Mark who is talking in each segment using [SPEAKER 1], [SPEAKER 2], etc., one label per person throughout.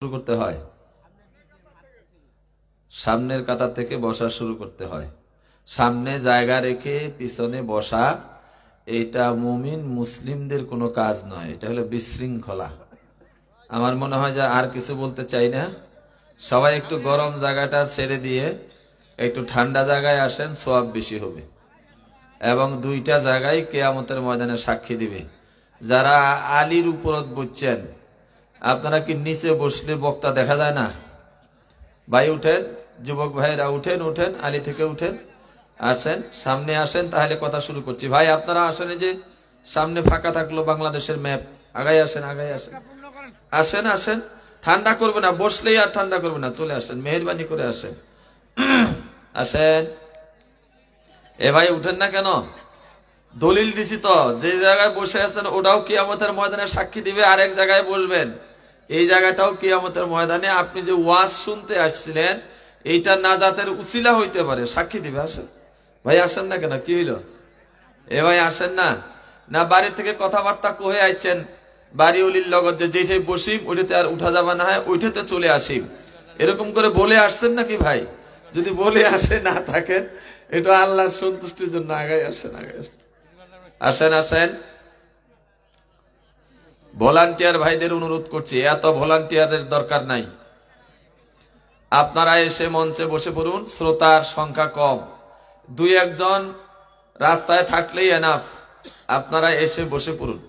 [SPEAKER 1] শুরু করতে হয়, সামনের কাতার থেকে বসা শুরু করতে হয়। সামনে জায়গা রেখে পিছনে বসা এটা মুমিন মুসলিমদের কোনো কাজ নয়, এটা হলো বিশৃঙ্খলা। আমার মনে হয় যে আর কিছু বলতে চাই না। সবাই একটু গরম জায়গাটা ছেড়ে দিয়ে একটু ঠান্ডা জায়গায় আসেন, সওয়াব বেশি হবে এবং দুইটা জায়গায় কিয়ামতের ময়দানে সাক্ষী দিবে। যারা আলীর উপরত বসছেন, আপনারা কি নিচে বসলে বক্তা দেখা যায় না? ভাই উঠেন, যুবক ভাইরা উঠেন, উঠেন, আলী থেকে উঠেন, আসেন, সামনে আসেন, তাহলে কথা শুরু করছি। ভাই আপনারা আসেন, যে সামনে ফাঁকা থাকলো বাংলাদেশের ম্যাপ, আগাই আসেন, আগাই আসেন, আসেন, আসেন, ঠান্ডা করবে না, বসলেই আর ঠান্ডা করবে না, চলে আসেন, মেহেরবানি করে আসেন, আসেন। এ ভাই উঠেন না কেন? দলিল দিছি তো, যে জায়গায় বসে আছেন ওটাও কিয়ামতের ময়দানে সাক্ষী দিবে, আরেক জায়গায় বসবেন, এই জায়গাটাও কিয়ামতের ময়দানে আপনি যে ওয়াজ শুনতে আসছিলেন এইটা নাজাতের উসিলা হইতে পারে, সাক্ষী দিবে। আসেন ভাই, আসেন না কেন? কি হইল? এ ভাই আসেন না, না বাড়ি থেকে কথাবার্তা কহে আইছেন বাড়ি উলির লগত যে যেটাই বসিম ওইটাতে আর উঠা যাবা না, হয় ওইটাতে চলে আসিম, এরকম করে বলে আসছেন নাকি ভাই? যদি বলে আসে না থাকেন, এটা আল্লাহর সন্তুষ্টির জন্য আগাই আসেন, আগাই আসেন, আসেন, আসেন। ভলান্টিয়ার ভাইদের অনুরোধ করছি, এত ভলান্টিয়ারের দরকার নাই, আপনারা এসে মঞ্চে বসে পড়ুন। শ্রোতার সংখ্যা কম, দুই একজন রাস্তায় থাকলেই এনাফ, আপনারা এসে বসে পড়ুন।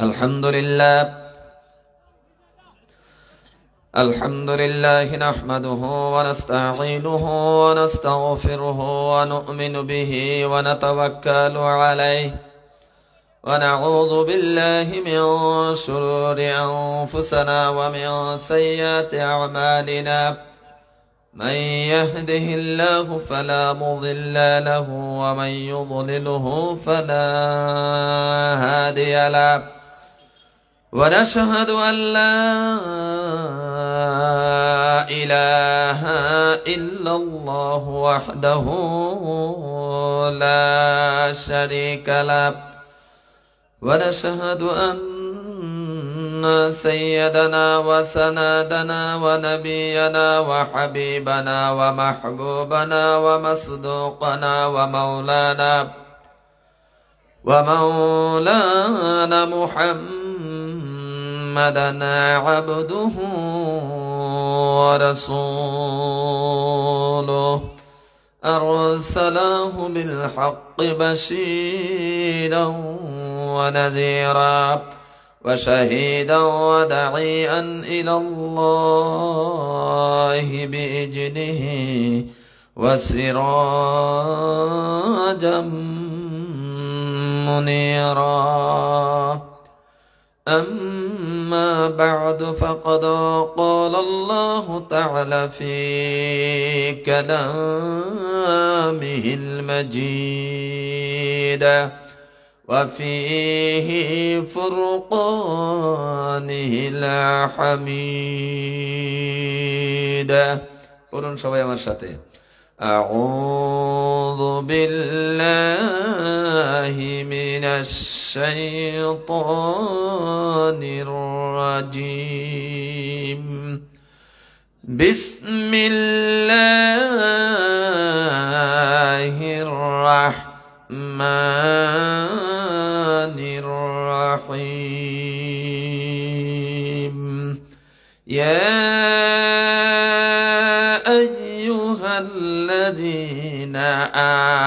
[SPEAKER 1] আলহামদুলিল্লাহ আলহামদুলিল্লাহ নাহমাদুহু ওয়া নাস্তাঈনুহু ওয়া নাস্তাগফিরুহু ওয়া নু'মিনু বিহি ওয়া নাতাওয়াক্কালু আলাইহি ওয়া নাউযু বিল্লাহি মিন শুরুরি আনফুসিনা ওয়া মিন সাইয়্যাতি আ'মালিনা। من يهده الله فلا مضل له ومن يضلله فلا هادي له ونشهد أن لا إله إلا الله وحده لا شريك له ونشهد أن سيدنا وسندنا ونبينا وحبيبنا ومحبوبنا ومصدوقنا ومولانا محمدا عبده ورسوله أرسله بالحق بشيرا ونذيرا وشهيدا وداعيا إلى الله بإذنه وسراجا منيرا. أما بعد فقد قال الله تعالى في كلامه المجيد وفيه فرقانه الحميد. قولون সবাই আমার সাথে, أعوذ بالله من الشيطان الرجيم. بسم الله الرحمن الرحيم. يا أيها الذين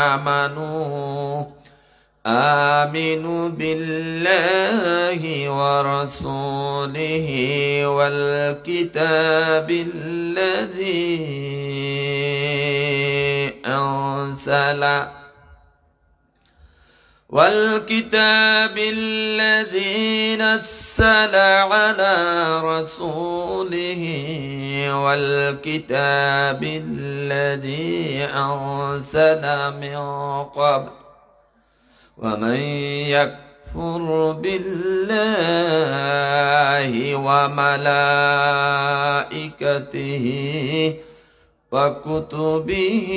[SPEAKER 1] آمنوا بالله ورسوله والكتاب الذي نزل على رسوله والكتاب الذي أنزل من قبل ومن يكفر بالله وملائكته وكتبه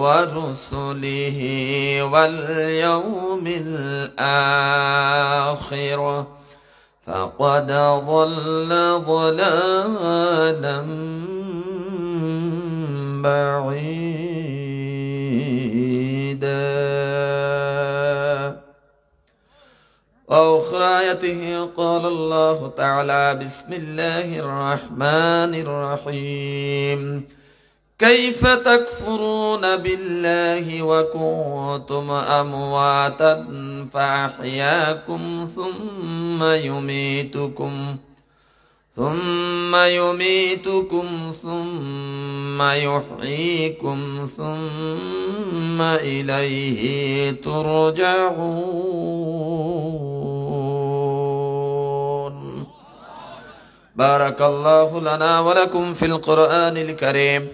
[SPEAKER 1] ورسله واليوم الآخر فقد ضل ضلالا بعيدا. وأخرى آياته قال الله تعالى بسم الله الرحمن الرحيم كيف تكفرون بالله وكنتم أمواتا فأحياكم ثم يميتكم ثم يحييكم ثم إليه ترجعون. بارك الله لنا ولكم في القرآن الكريم.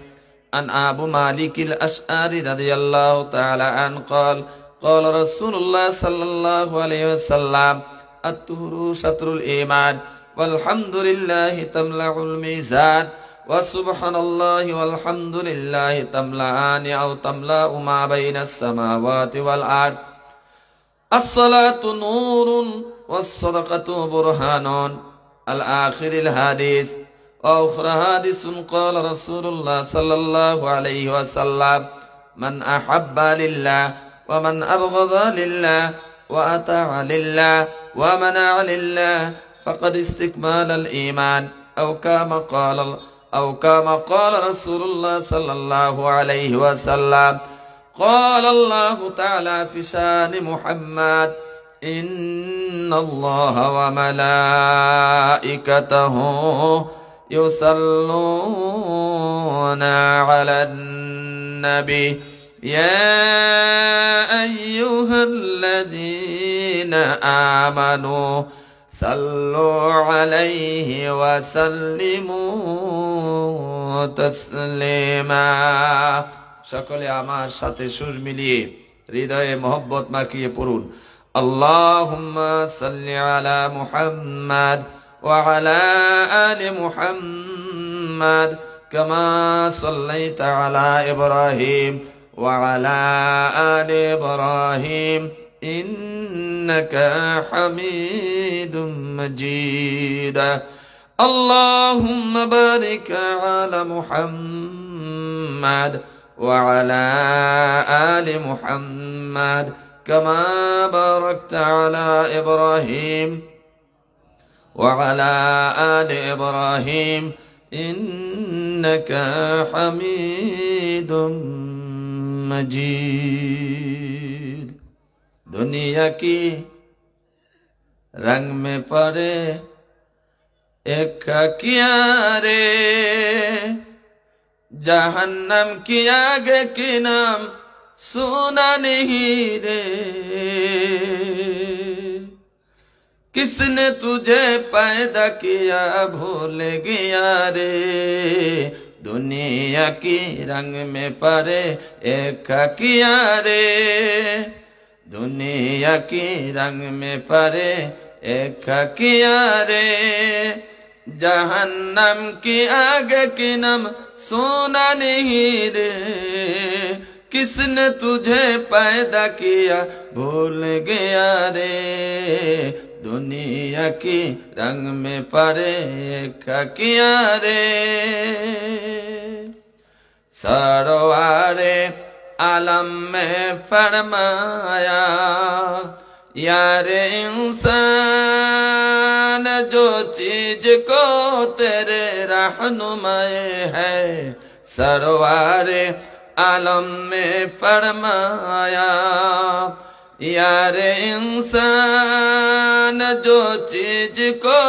[SPEAKER 1] عن أبو مالك الأشعري رضي الله تعالى عنه قال قال رسول الله صلى الله عليه وسلم الطهر شطر الإيمان والحمد لله تملأ الميزان وسبحان الله والحمد لله تملأان أو تملأ ما بين السماوات والأرض. الصلاة نور والصدقة برهان. الآخر الحديث. وأخرى حديث قال رسول الله صلى الله عليه وسلم من أحب لله ومن أبغض لله وأطاع لله ومنع لله فقد استكمال الإيمان أو كما قال رسول الله صلى الله عليه وسلم. قال الله تعالى في شان محمد إن الله وملائكته يصلون على النبي يا أيها الذين آمنوا صلوا عليه وسلموا تسليما. সকলে আমার সাথে সুর মিলিয়ে হৃদয়ে মহব্বত মাখিয়ে পড়ুন আল্লাহুম্মা সাল্লি আলা মুহাম্মাদ وعلى آل محمد كما صليت على إبراهيم وعلى آل إبراهيم إنك حميد مجيد. اللهم بارك على محمد وعلى آل محمد كما باركت على إبراهيم وعلى آل إبراهيم إنك حميد مجيد. دنیا کی رنگ میں پڑے ایک کیا رے جہنم کی آگ کی نام سنا نہیں رے. کس نے تجھے پیدا کیا بھول گیا رے. دنیا کی رنگ میں پڑے ایک کیا رے دنیا کی رنگ میں پڑے ایک کیا رے. جہنم کی آگ کی نم سونا نہیں رے. کس نے تجھے پیدا کیا بھول گیا رے. دنیا کی رنگ میں پڑے ایک کیا رے. سرور عالم میں فرمایا یار انسان جو چیز کو تیرے رہنمائے ہے. سرور عالم میں فرمایا یار انسان جو چیز کو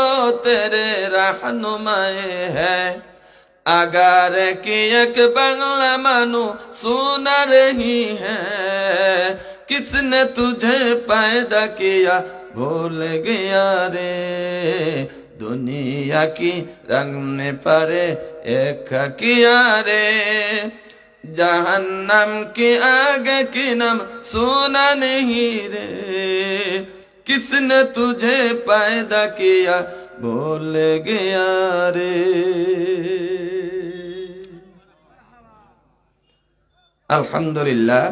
[SPEAKER 1] تیرے رہنمائے ہے. اگر کی ایک بنگلہ منو سنا رہی ہے. کس نے تجھے پیدا کیا بھول گیا رے. دنیا کی رنگ میں پڑے ایک کیا رے. جہنم کی آگ کی نم سونا نہیں رے. کس نے تجھے پیدا کیا بھول گیا رے. الحمدللہ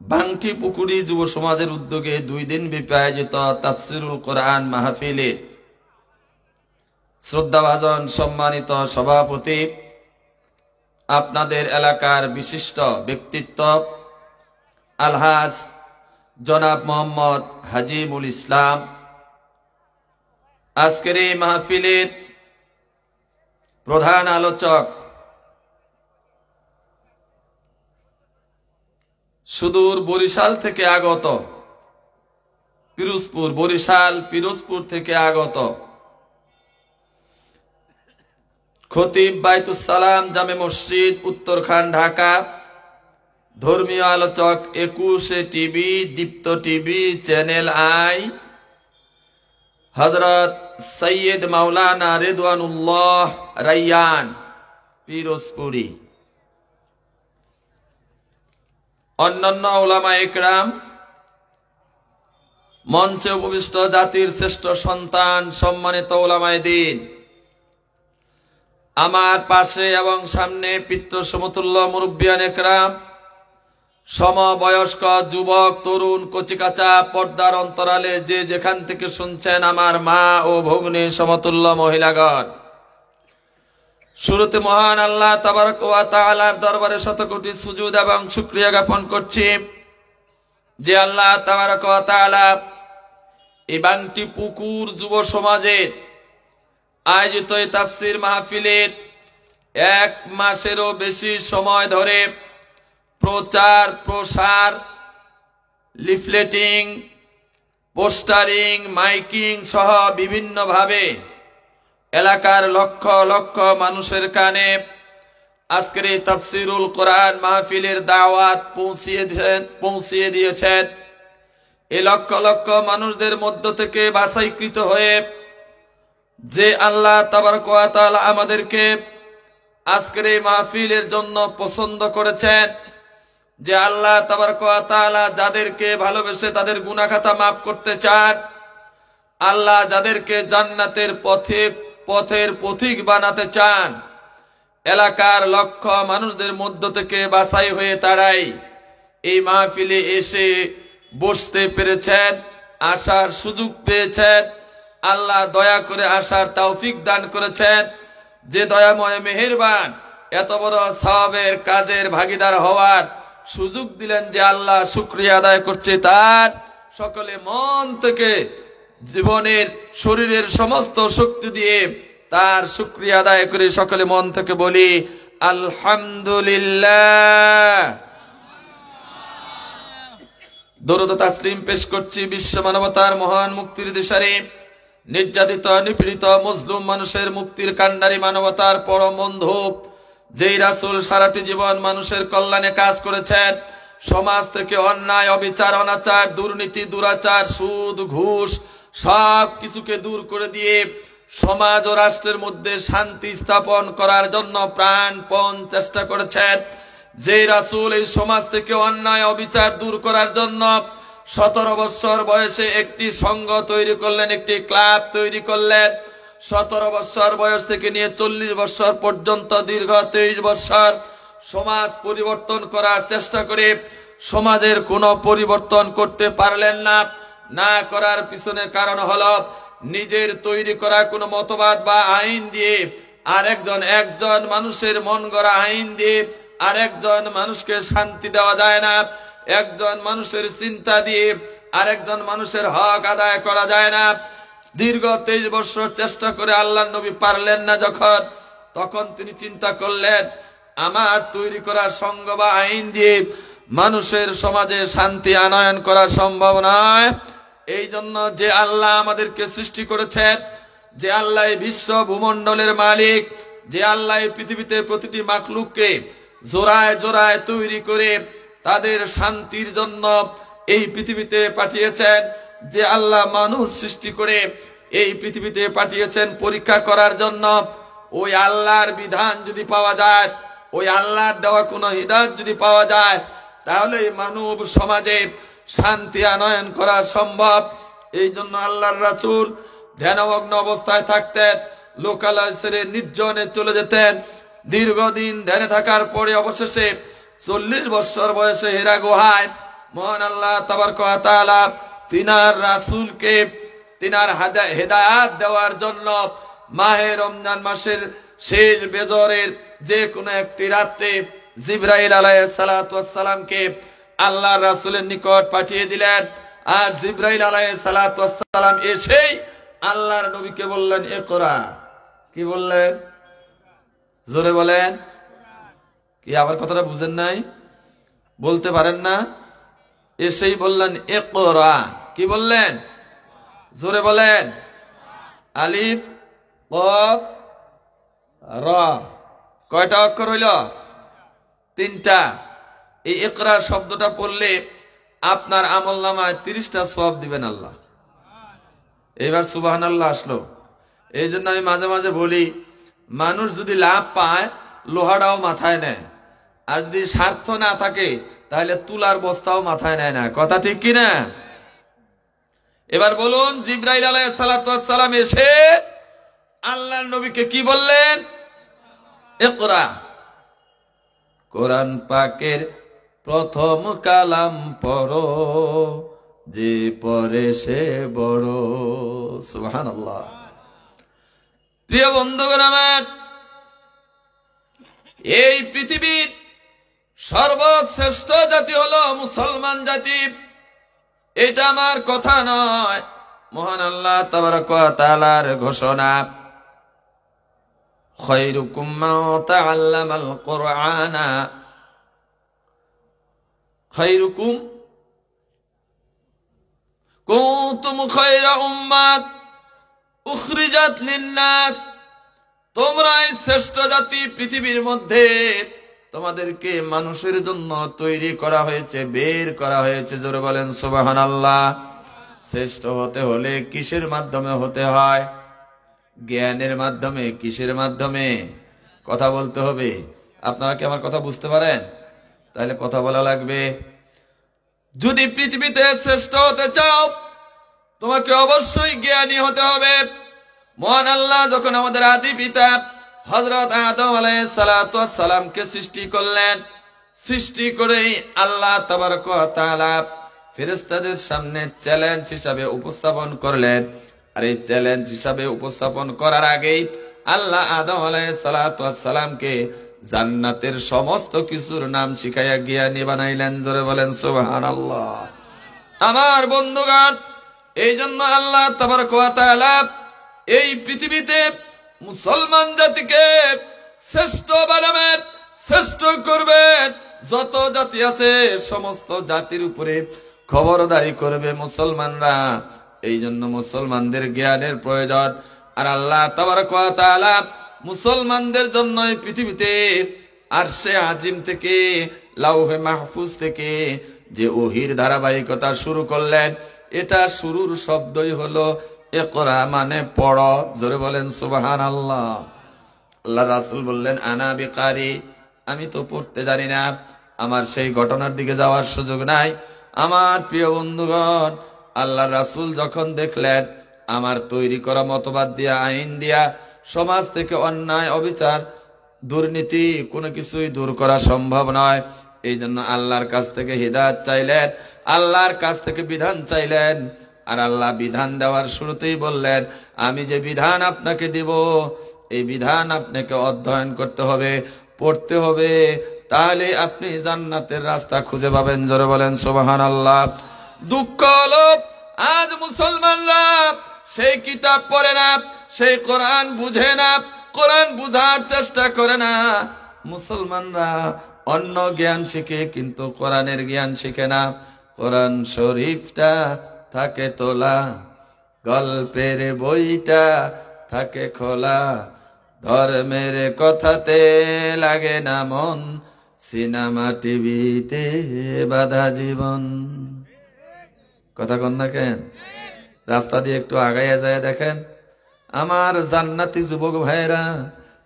[SPEAKER 1] বাংটি পুকুরি যুব সমাজের উদ্যোগে 2 দিন ব্যাপী আয়োজিত তাফসিরুল কোরআন মাহফিলের শ্রদ্ধাভাজন সম্মানিত সভাপতি, আপনাদের এলাকার বিশিষ্ট ব্যক্তিত্ব আলহাজ জনাব মোহাম্মদ হাজিমুল ইসলাম, আজকের এই মাহফিলের প্রধান আলোচক, সুদূর বরিশাল থেকে আগত, পিরোজপুর থেকে আগত খতিব বাইতুস সালাম জামে মসজিদ উত্তরখান ঢাকা, ধর্মীয় আলোচক 21 TV, Deepto TV, Channel i, হযরত সৈয়দ মাওলানা রিদওয়ানুল্লাহ রায়্যান পিরোজপুরি, অন্যান্য উলামা ইকরাম, মঞ্চে উপবিষ্ট জাতির শ্রেষ্ঠ সন্তান সম্মানিত উলামায়ে দ্বীন, আমার পাশে এবং সামনে পিতৃ সমতুল্য মুরব্বিয়ান ইকরাম, সমবয়স্ক যুবক, তরুণ, কচিকাচা, পর্দার অন্তরালে যে যেখান থেকে শুনছেন আমার মা ও ভগ্নী সমতুল্য মহিলাগণ, শুরুতে মহান আল্লাহ তাবারক ওয়া তাআলার দরবারে শতকোটি সুজুদ এবং শুকরিয়া জ্ঞাপন করছি যে আল্লাহ তাবারক ওয়া তাআলা এই বাংটি পুকুর যুব সমাজের আয়োজিত এই তাফসির মাহফিলের 1 মাসেরও বেশি সময় ধরে প্রচার প্রসার, লিফলেটিং, পোস্টারিং, মাইকিং সহ বিভিন্নভাবে এলাকার লক্ষ লক্ষ মানুষের কানে আজকের এই তাফসিরুল কোরআন মাহফিলের দাওয়াত পৌঁছিয়ে দিয়েছেন। এই লক্ষ লক্ষ মানুষদের মধ্য থেকে বাছাইকৃত হয়ে যে আল্লাহ তাবারক ওয়া তাআলা আমাদেরকে আজকের এই মাহফিলের জন্য পছন্দ করেছেন, যে আল্লাহ তাবারক ওয়া তাআলা যাদেরকে ভালোবেসে তাদের গুনাহ খাতা মাফ করতে চান, আল্লাহ যাদেরকে জান্নাতের পথের পথিক বানাতে চান, এলাকার লক্ষ মানুষদের মধ্য থেকে বাছাই হয়ে তারাই এই মাহফিলে এসে বসতে পেরেছেন, আসার সুযোগ পেয়েছেন। আল্লাহ দয়া করে আসার তৌফিক দান করেছেন। যে দয়াময় মেহেরবান এত বড় সওয়াবের কাজের ভাগীদার হওয়ার সুযোগ দিলেন, যে আল্লাহ শুকরিয়া আদায় করছে তার। সকলে মন থেকে জীবনের শরীরের সমস্ত শক্তি দিয়ে তার শুকরিয়া আদায় করে সকলে মন থেকে বলি আলহামদুলিল্লাহ। দরুদ ও তাসলিম পেশ করছি বিশ্ব মানবতার মহান মুক্তির দিশারি, নির্যাতিত নিপীড়িত মজলুম মানুষের মুক্তির কান্ডারি, মানবতার পরম বন্ধু, যেই রাসূল সারাটি জীবন মানুষের কল্যাণে কাজ করেছেন, সমাজ থেকে অন্যায়, অবিচার, অনাচার, দুর্নীতি, দুরাচার, সুদ, ঘুষ সব কিছুকে দূর করে দিয়ে সমাজ ও রাষ্ট্রের মধ্যে শান্তি স্থাপন করার জন্য প্রাণপণ চেষ্টা করেছেন। যে রাসূল এই সমাজ থেকে অন্যায় অবিচার দূর করার জন্য 17 বছর বয়সে একটি সংঘ তৈরি করলেন, একটি ক্লাব তৈরি করলেন। 17 বছর বয়স থেকে নিয়ে 40 বছর পর্যন্ত দীর্ঘ 23 বছর সমাজ পরিবর্তন করার চেষ্টা করে সমাজের কোনো পরিবর্তন করতে পারলেন না। না করার পিছনে কারণ হলো নিজের তৈরি করা কোনো মতবাদ বা আইন দিয়ে একজন মানুষের মন গড়া আইন দিয়ে আরেকজন মানুষকে শান্তি দেওয়া যায় না। একজন মানুষের চিন্তা দিয়ে আরেকজন মানুষের হক আদায় করা যায় না। দীর্ঘ 23 বছর চেষ্টা করে আল্লাহর নবী পারলেন না যখন, তখন তিনি চিন্তা করলেন আমার তৈরি করা সংঘ বা আইন দিয়ে মানুষের সমাজে শান্তি আনয়ন করা সম্ভব নয়। এই জন্য যে আল্লাহ আমাদেরকে সৃষ্টি করেছেন, যে আল্লাহ বিশ্ব ভূমণ্ডলের মালিক, যে আল্লাহ পৃথিবীতে প্রতিটি মাখলুককে জোড়ায় জোড়ায় তৈরি করে তাদের শান্তির জন্য এই পৃথিবীতে পাঠিয়েছেন, যে আল্লাহ মানুষ সৃষ্টি করে এই পৃথিবীতে পাঠিয়েছেন পরীক্ষা করার জন্য, ওই আল্লাহর বিধান যদি পাওয়া যায়, ওই আল্লাহর দেওয়া কোনো হিদায়াত যদি পাওয়া যায়, তাহলে মানব সমাজে শান্তি আনয়ন করা সম্ভব। এই জন্য আল্লাহর রাসূল ধ্যানমগ্ন অবস্থায় থাকতেন, লোকালয় ছেড়ে নির্জনে চলে যেতেন। দীর্ঘদিন ধ্যানে থাকার পরে অবশেষে 40 বছর বয়সে হেরা গুহায় মহান আল্লাহ তাবারক ওয়া তাআলা তিনার রাসূলকে তিনার হেদায়েত দেওয়ার জন্য মাহে রমজান মাসের শেষ বেজরের যে কোনো একটি রাতে জিবরাইল আলাইহিস সালাতু ওয়াস সালামকে আল্লাহর রাসূলের নিকট পাঠিয়ে দিলেন। আর জিবরাইল আলাইহিস সালাতু ওয়াস সালাম এসেই আল্লাহর নবীকে বললেন, ইকরা। কি বললেন? জোরে বলেন। কি আবার কথাটা বুঝেন নাই? বলতে পারেন না? এসেই বললেন ইকরা। কি বললেন? জোরে বলেন। আলিফ কফ র, কয়টা অক্ষর হইল? 3টা। এই ইকরা শব্দটা পড়লে আপনার আমলনামায় 30টা সওয়াব দিবেন আল্লাহ। এবার সুবহানাল্লাহ আসলো। এই জন্য আমি মাঝে মাঝে বলি, মানুষ যদি লাভ পায় লোহাটাও মাথায় নেয়, আর যদি স্বার্থ না থাকে তাহলে তুলার বস্তাও মাথায় নেয় না। কথা ঠিক কিনা? এবার বলুন, জিবরাইল আলাইহিস সালাতু ওয়াস সালাম এসে আল্লাহর নবীকে কি বললেন? ইকরা। কোরআন পাকের প্রথম কালাম পড়ো, যে পড়ে সে বড়। সুবহানাল্লাহ। প্রিয় বন্ধুগণ আমার, এই পৃথিবীর সর্বশ্রেষ্ঠ জাতি হলো মুসলমান জাতি। এটা আমার কথা নয়, মহান আল্লাহ তাবারক ওয়া তাআলার ঘোষণা। খায়রুকুম মান তাআল্লামাল কুরআনা, খায়রুকুম কুনতুম খায়রা উম্মাত উখরিজাত লিন-নাস। তোমরাই শ্রেষ্ঠ জাতি পৃথিবীর মধ্যে, তোমাদেরকে মানুষের জন্য তৈরি করা হয়েছে, বের করা হয়েছে। জোরে বলেন সুবহানাল্লাহ। শ্রেষ্ঠ হতে হলে কিসের মাধ্যমে হতে হয়? জ্ঞানের মাধ্যমে। কিসের মাধ্যমে? কথা বলতে হবে। আপনারা কি আমার কথা বুঝতে পারেন? তাহলে কথা বলা লাগবে। যদি পৃথিবীতে শ্রেষ্ঠ হতে চাও, তোমাকে অবশ্যই জ্ঞানী হতে হবে। মহান আল্লাহ যখন আমাদের আদি পিতা হযরত আদম আলাইহিস সালাতু ওয়াস সালামকে সৃষ্টি করলেন, সৃষ্টি করেই আল্লাহ তাবারক ওয়া তাআলা ফেরেশতাদের সামনে চ্যালেঞ্জ হিসাবে উপস্থাপন করলেন। আর এই চ্যালেঞ্জ হিসাবে উপস্থাপন করার আগেই আল্লাহ আদম আলাইহিস সালাতু ওয়াস সালামকে জান্নাতের সমস্ত কিছুর নাম শিখাইয়া জ্ঞানী বানাইলেন। জোরে বলেন সুবহানাল্লাহ। আমার বন্ধুগণ, এই জন্য আল্লাহ তাবারক ওয়া তাআলা এই পৃথিবীতে মুসলমান জাতিকে শ্রেষ্ঠ বানাবেন, শ্রেষ্ঠ করবেন। যত জাতি আছে সমস্ত জাতির উপরে খবরদারি করবে মুসলমানরা। এই জন্য মুসলমানদের জ্ঞানের প্রয়োজন। আর আল্লাহ তাবারক ওয়া তাআলা মুসলমানদের জন্য এই পৃথিবীতে আরশে আজিম থেকে, লাউহে মাহফুজ থেকে যে ওহীর ধারাবাহিকতা শুরু করলেন, এটা শুরুর শব্দই হলো ইকরা, মানে পড়ো। জোরে বলেন সুবহানাল্লাহ। আল্লাহ রাসূল বললেন, আনা বিকারি, আমি তো পড়তে জানি না। আমার সেই ঘটনার দিকে যাওয়ার সুযোগ নাই। আমার প্রিয় বন্ধুগণ, আল্লাহ রাসূল যখন দেখলেন আমার তৈরি করা মতবাদ দিয়া, আইন দিয়া সমাজ থেকে অন্যায়, অবিচার, দুর্নীতি কোনো কিছুই দূর করা সম্ভব নয়, এই জন্য আল্লাহর কাছ থেকে হিদায়াত চাইলেন, আল্লাহর কাছ থেকে বিধান চাইলেন। আর আল্লাহ বিধান দেওয়ার শুরুতেই বললেন, আমি যে বিধান আপনাকে দিব, এই বিধান আপনাকে অধ্যয়ন করতে হবে, পড়তে হবে, তাহলে আপনি জান্নাতের রাস্তা খুঁজে পাবেন। জোরে বলেন সুবহানাল্লাহ। দুঃখ হলো আজ মুসলমানরা সেই কিতাব পড়ে না, সেই কোরআন বুঝে না, কোরআন বুঝার চেষ্টা করে না। মুসলমানরা অন্য জ্ঞান শিখে কিন্তু কোরআনের জ্ঞান শিখে না। কোরআন শরীফটা থাকে তোলা, গল্পের বইটা থাকে খোলা, ধর্মের কথাতে লাগে না মন, সিনেমা টিভিতে বাধা জীবন। কথা কন না কেন? রাস্তা দিয়ে একটু আগাইয়া যায় দেখেন আমার জান্নাতি যুবক ভাইরা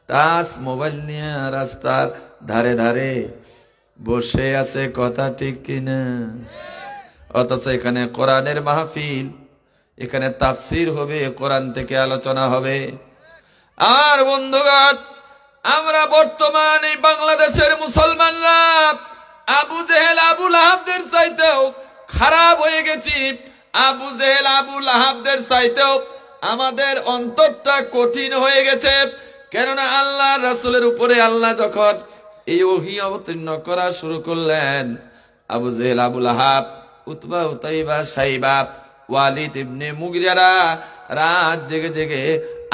[SPEAKER 1] টাচ মোবাইল নিয়ে রাস্তার ধারে ধারে বসে আছে। কথা ঠিক কিনা? অথচ এখানে কোরআনের মাহফিল, এখানে তাফসীর হবে, কোরআন থেকে আলোচনা হবে। আর বন্ধুগণ, আমরা বর্তমানে বাংলাদেশের মুসলমানরা আবু জেহেল আবু লাহাবদের চাইতেও খারাপ হয়ে গেছি, আবু জেহেল আবু লাহাবদের চাইতেও আমাদের অন্তরটা কঠিন হয়ে গেছে। কেননা আল্লাহ রাসূলের উপরে আল্লাহ যখন এই ওহী অবতীর্ণ করা শুরু করলেন, আবু জেহেল আবু লাহাব, উতবা উতাইবা সাইবা, ওয়ালিদ ইবনে মুগিরারা রাত জেগে জেগে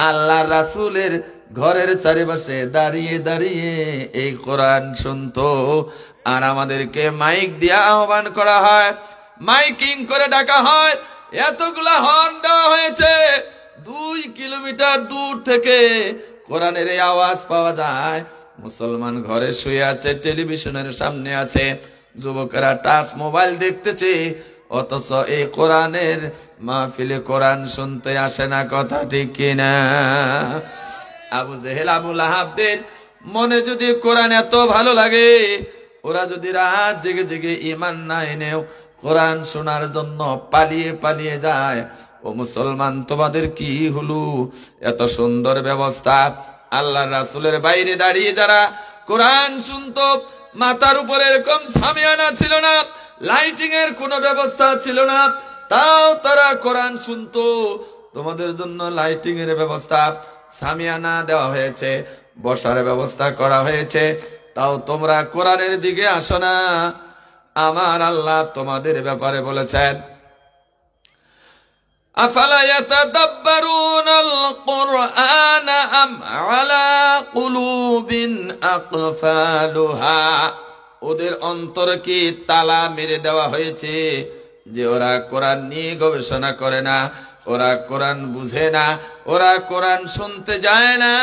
[SPEAKER 1] আল্লাহ রাসূলের ঘরের চারিপাশে দাঁড়িয়ে দাঁড়িয়ে এই কোরআন শুনতো। আর আমাদেরকে মাইক দিয়ে আহ্বান করা হয়, মাইকিং করে ডাকা হয়, এতগুলা হর্ন দেওয়া হয়েছে, 2 কিলোমিটার দূর থেকে কোরআনের এই আওয়াজ পাওয়া যায়। মুসলমান ঘরে শুয়ে আছে, টেলিভিশনের সামনে আছে, যুবকেরা টাচ মোবাইল দেখতেছে, অথচ এই কোরআনের মাহফিলে কোরআন শুনতে আসে না। কথা ঠিক কিনা? আবু জেহেল আবু লাহাবদের মনে যদি কোরআন এত ভালো লাগে, ওরা যদি রাত জেগে জেগে ঈমান না এনেও কোরআন শোনার জন্য পালিয়ে পালিয়ে যায়, ও মুসলমান তোমাদের কি হলো? এত সুন্দর ব্যবস্থা, আল্লাহর রাসূলের বাইরে দাঁড়িয়ে যারা কোরআন শুনতো, মাথার উপরে এরকম সামিয়ানা ছিল না, লাইটিং এর কোনো ব্যবস্থা ছিল না, তাও তারা কোরআন শুনতো। তোমাদের জন্য লাইটিং এর ব্যবস্থা, সামিয়ানা দেওয়া হয়েছে, বসার ব্যবস্থা করা হয়েছে, তাও তোমরা কোরআনের দিকে আসো না। আমার আল্লাহ তোমাদের ব্যাপারে বলেছেন, আফালা ইয়াতাদাব্বারুনাল কুরআন আম আলা কুলুবিন আকফালুহা, ওদের অন্তর কি তালা মেরে দেওয়া হয়েছে যে ওরা কোরআন নিয়ে গবেষণা করে না, ওরা কোরআন বুঝে না, ওরা কোরআন শুনতে যায় না?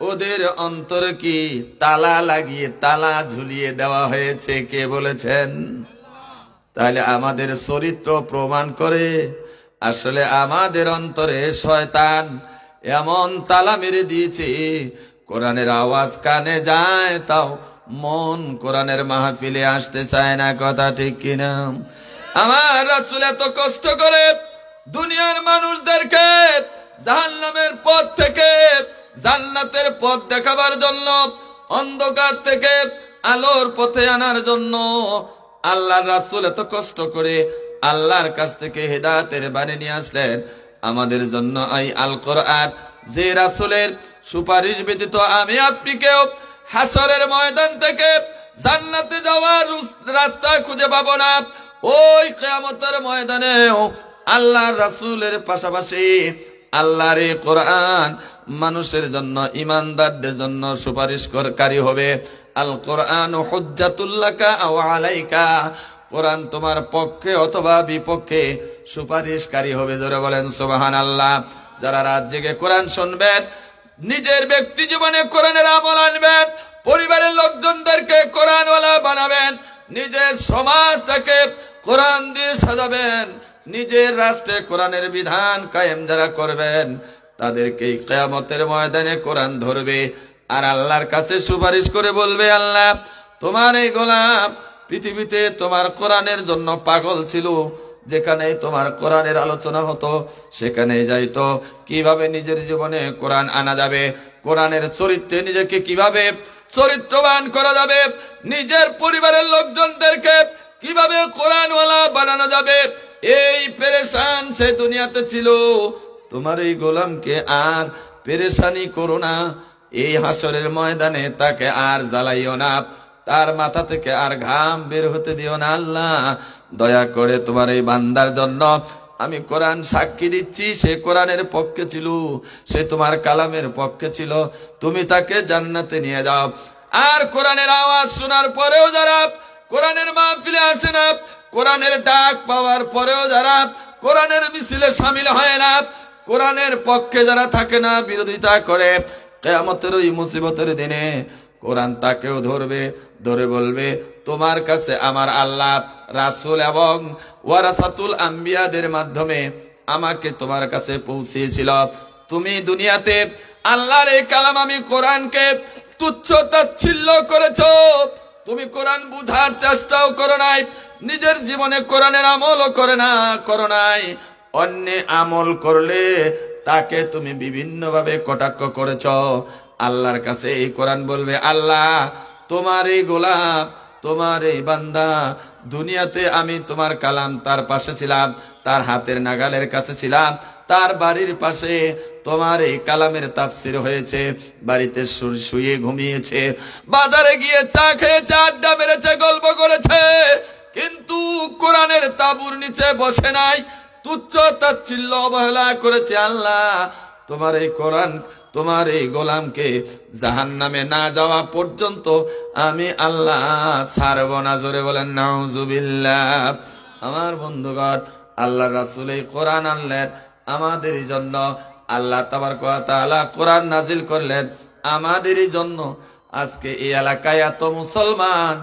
[SPEAKER 1] ওদের অন্তর কি তালা লাগিয়ে তালা ঝুলিয়ে দেওয়া হয়েছে? কে বলেছেন? তাহলে আমাদের চরিত্র প্রমাণ করে আসলে আমাদের অন্তরে শয়তান এমন তালা মেরে দিয়েছে, কোরআনের আওয়াজ কানে যায় তাও মন কোরআনের মাহফিলে আসতে চায় না। কথা ঠিক কিনা? আমার রাসূল এত কষ্ট করে দুনিয়ার মানুষদেরকে জাহান্নামের পথ থেকে জান্নাতের পথ দেখাবার জন্য, অন্ধকার থেকে আলোর পথে আনার জন্য আল্লাহর রাসূল এত কষ্ট করে আল্লাহর কাছ থেকে হেদায়েতের বাণী নিয়ে আসলেন আমাদের জন্য। এই আল কোরআন, যে রাসূলের সুপারিশ ব্যতীত আমি আপনি কেউ হাসরের ময়দান থেকে জান্নাতে যাওয়ার রাস্তা খুঁজে পাবো না। ওই কিয়ামতের ময়দানেও আল্লাহর রাসূলের পাশাপাশি আল্লাহর এই কোরআন মানুষের জন্য, ঈমানদারদের জন্য সুপারিশকারী হবে। আল কোরআন হুজ্জাতুল লাকা আও আলাইকা, কোরআন তোমার পক্ষে অথবা বিপক্ষে সুপারিশকারী হবে। জোরে বলেন সুবহানাল্লাহ। যারা রাত জেগে কোরআন শুনবেন, নিজের ব্যক্তি জীবনে কোরআনের আমল আনবেন, পরিবারের লোকজনদেরকে কোরআনওয়ালা বানাবেন, নিজের সমাজটাকে কোরআন দিয়ে সাজাবেন, নিজের রাষ্ট্রে কোরআনের বিধান কায়েম যারা করবেন, তাদেরকে কিয়ামতের ময়দানে কোরআন ধরবে আর আল্লাহর কাছে সুপারিশ করে বলবে, আল্লাহ তোমার এই গোলাম পৃথিবীতে তোমার কোরআনের জন্য পাগল ছিল, যেখানে তোমার কোরআনের আলোচনা হতো সেখানে যাইতো। কিভাবে নিজের জীবনে কোরআন আনা যাবে, কোরআনের চরিত্রে নিজেকে কিভাবে চরিত্রবান করা যাবে, নিজের পরিবারের লোকজনদেরকে কিভাবে কোরআনওয়ালা বানানো যাবে, এই পেরেশান সে দুনিয়াতে ছিল। তোমার এই গোলামকে আর পেরেশানি করো না, এই হাসরের ময়দানে তাকে আর জ্বালাইও না, তার মাথা থেকে আর ঘাম বের হতে দিও না। আল্লাহ দয়া করে তোমার এই বান্দার জন্য আমি কোরআন সাক্ষী দিচ্ছি, সে কোরআনের পক্ষে ছিল, সে তোমার কালামের পক্ষে ছিল, তুমি তাকে জান্নাতে নিয়ে যাও। আর কোরআনের আওয়াজ শোনার পরেও যারা কোরআনের মাহফিলে আসে না, কোরআনের ডাক পাওয়ার পরেও যারা কোরআনের মিছিলে শামিল হয় না, কোরআনের পক্ষে যারা থাকে না, বিরোধিতা করে, কিয়ামতের ওই মুসিবতের দিনে কোরআন তাকেও ধরবে, ধরে বলবে, তোমার কাছে আমার আল্লাহ রাসূল এবং ওয়ারাসাতুল আম্বিয়াদের মাধ্যমে আমাকে তোমার কাছে পৌঁছিয়েছিল। তুমি দুনিয়াতে আল্লাহর এই কালাম আমি কোরআনকে তুচ্ছ তাচ্ছিল্য করেছো, তুমি কোরআন বুঝার চেষ্টাও করো নাই, নিজের জীবনে কোরআনের আমলও করো নাই। অন্য আমল করলে তাকে তুমি বিভিন্নভাবে কটাক্ষ করেছ। আল্লাহর কাছে এই কোরআন বলবে, আল্লাহ তোমার এই গোলাম তোমার এই বান্দা দুনিয়াতে আমি তোমার কালাম তার পাশে ছিলাম, তার হাতের নাগালের কাছে ছিলাম, তার বাড়ির পাশে তোমার এই কালামের তাফসির হয়েছে, বাড়িতে শুয়ে ঘুমিয়েছে, বাজারে গিয়ে চা খেয়েছে, আড্ডা মেরেছে, গল্প করেছে, কিন্তু কোরআনের তাবুর নিচে বসে নাই, তুচ্ছ তাচ্ছিল্য অবহেলা করেছে। আল্লাহ তোমার এই কোরআন, তোমার এই গোলামকে জাহান্নামে না যাওয়া পর্যন্ত আমি আল্লাহ ছাড়ব না। জোরে বলেন নাউজুবিল্লাহ। আমার বন্ধুগণ, আল্লাহ রাসূল এই কোরআন আনলেন আমাদেরই জন্য। আল্লাহ তাবারক ওয়া তাআলা কোরআন নাজিল করলেন আমাদেরই জন্য। আজকে এই এলাকায় এত মুসলমান,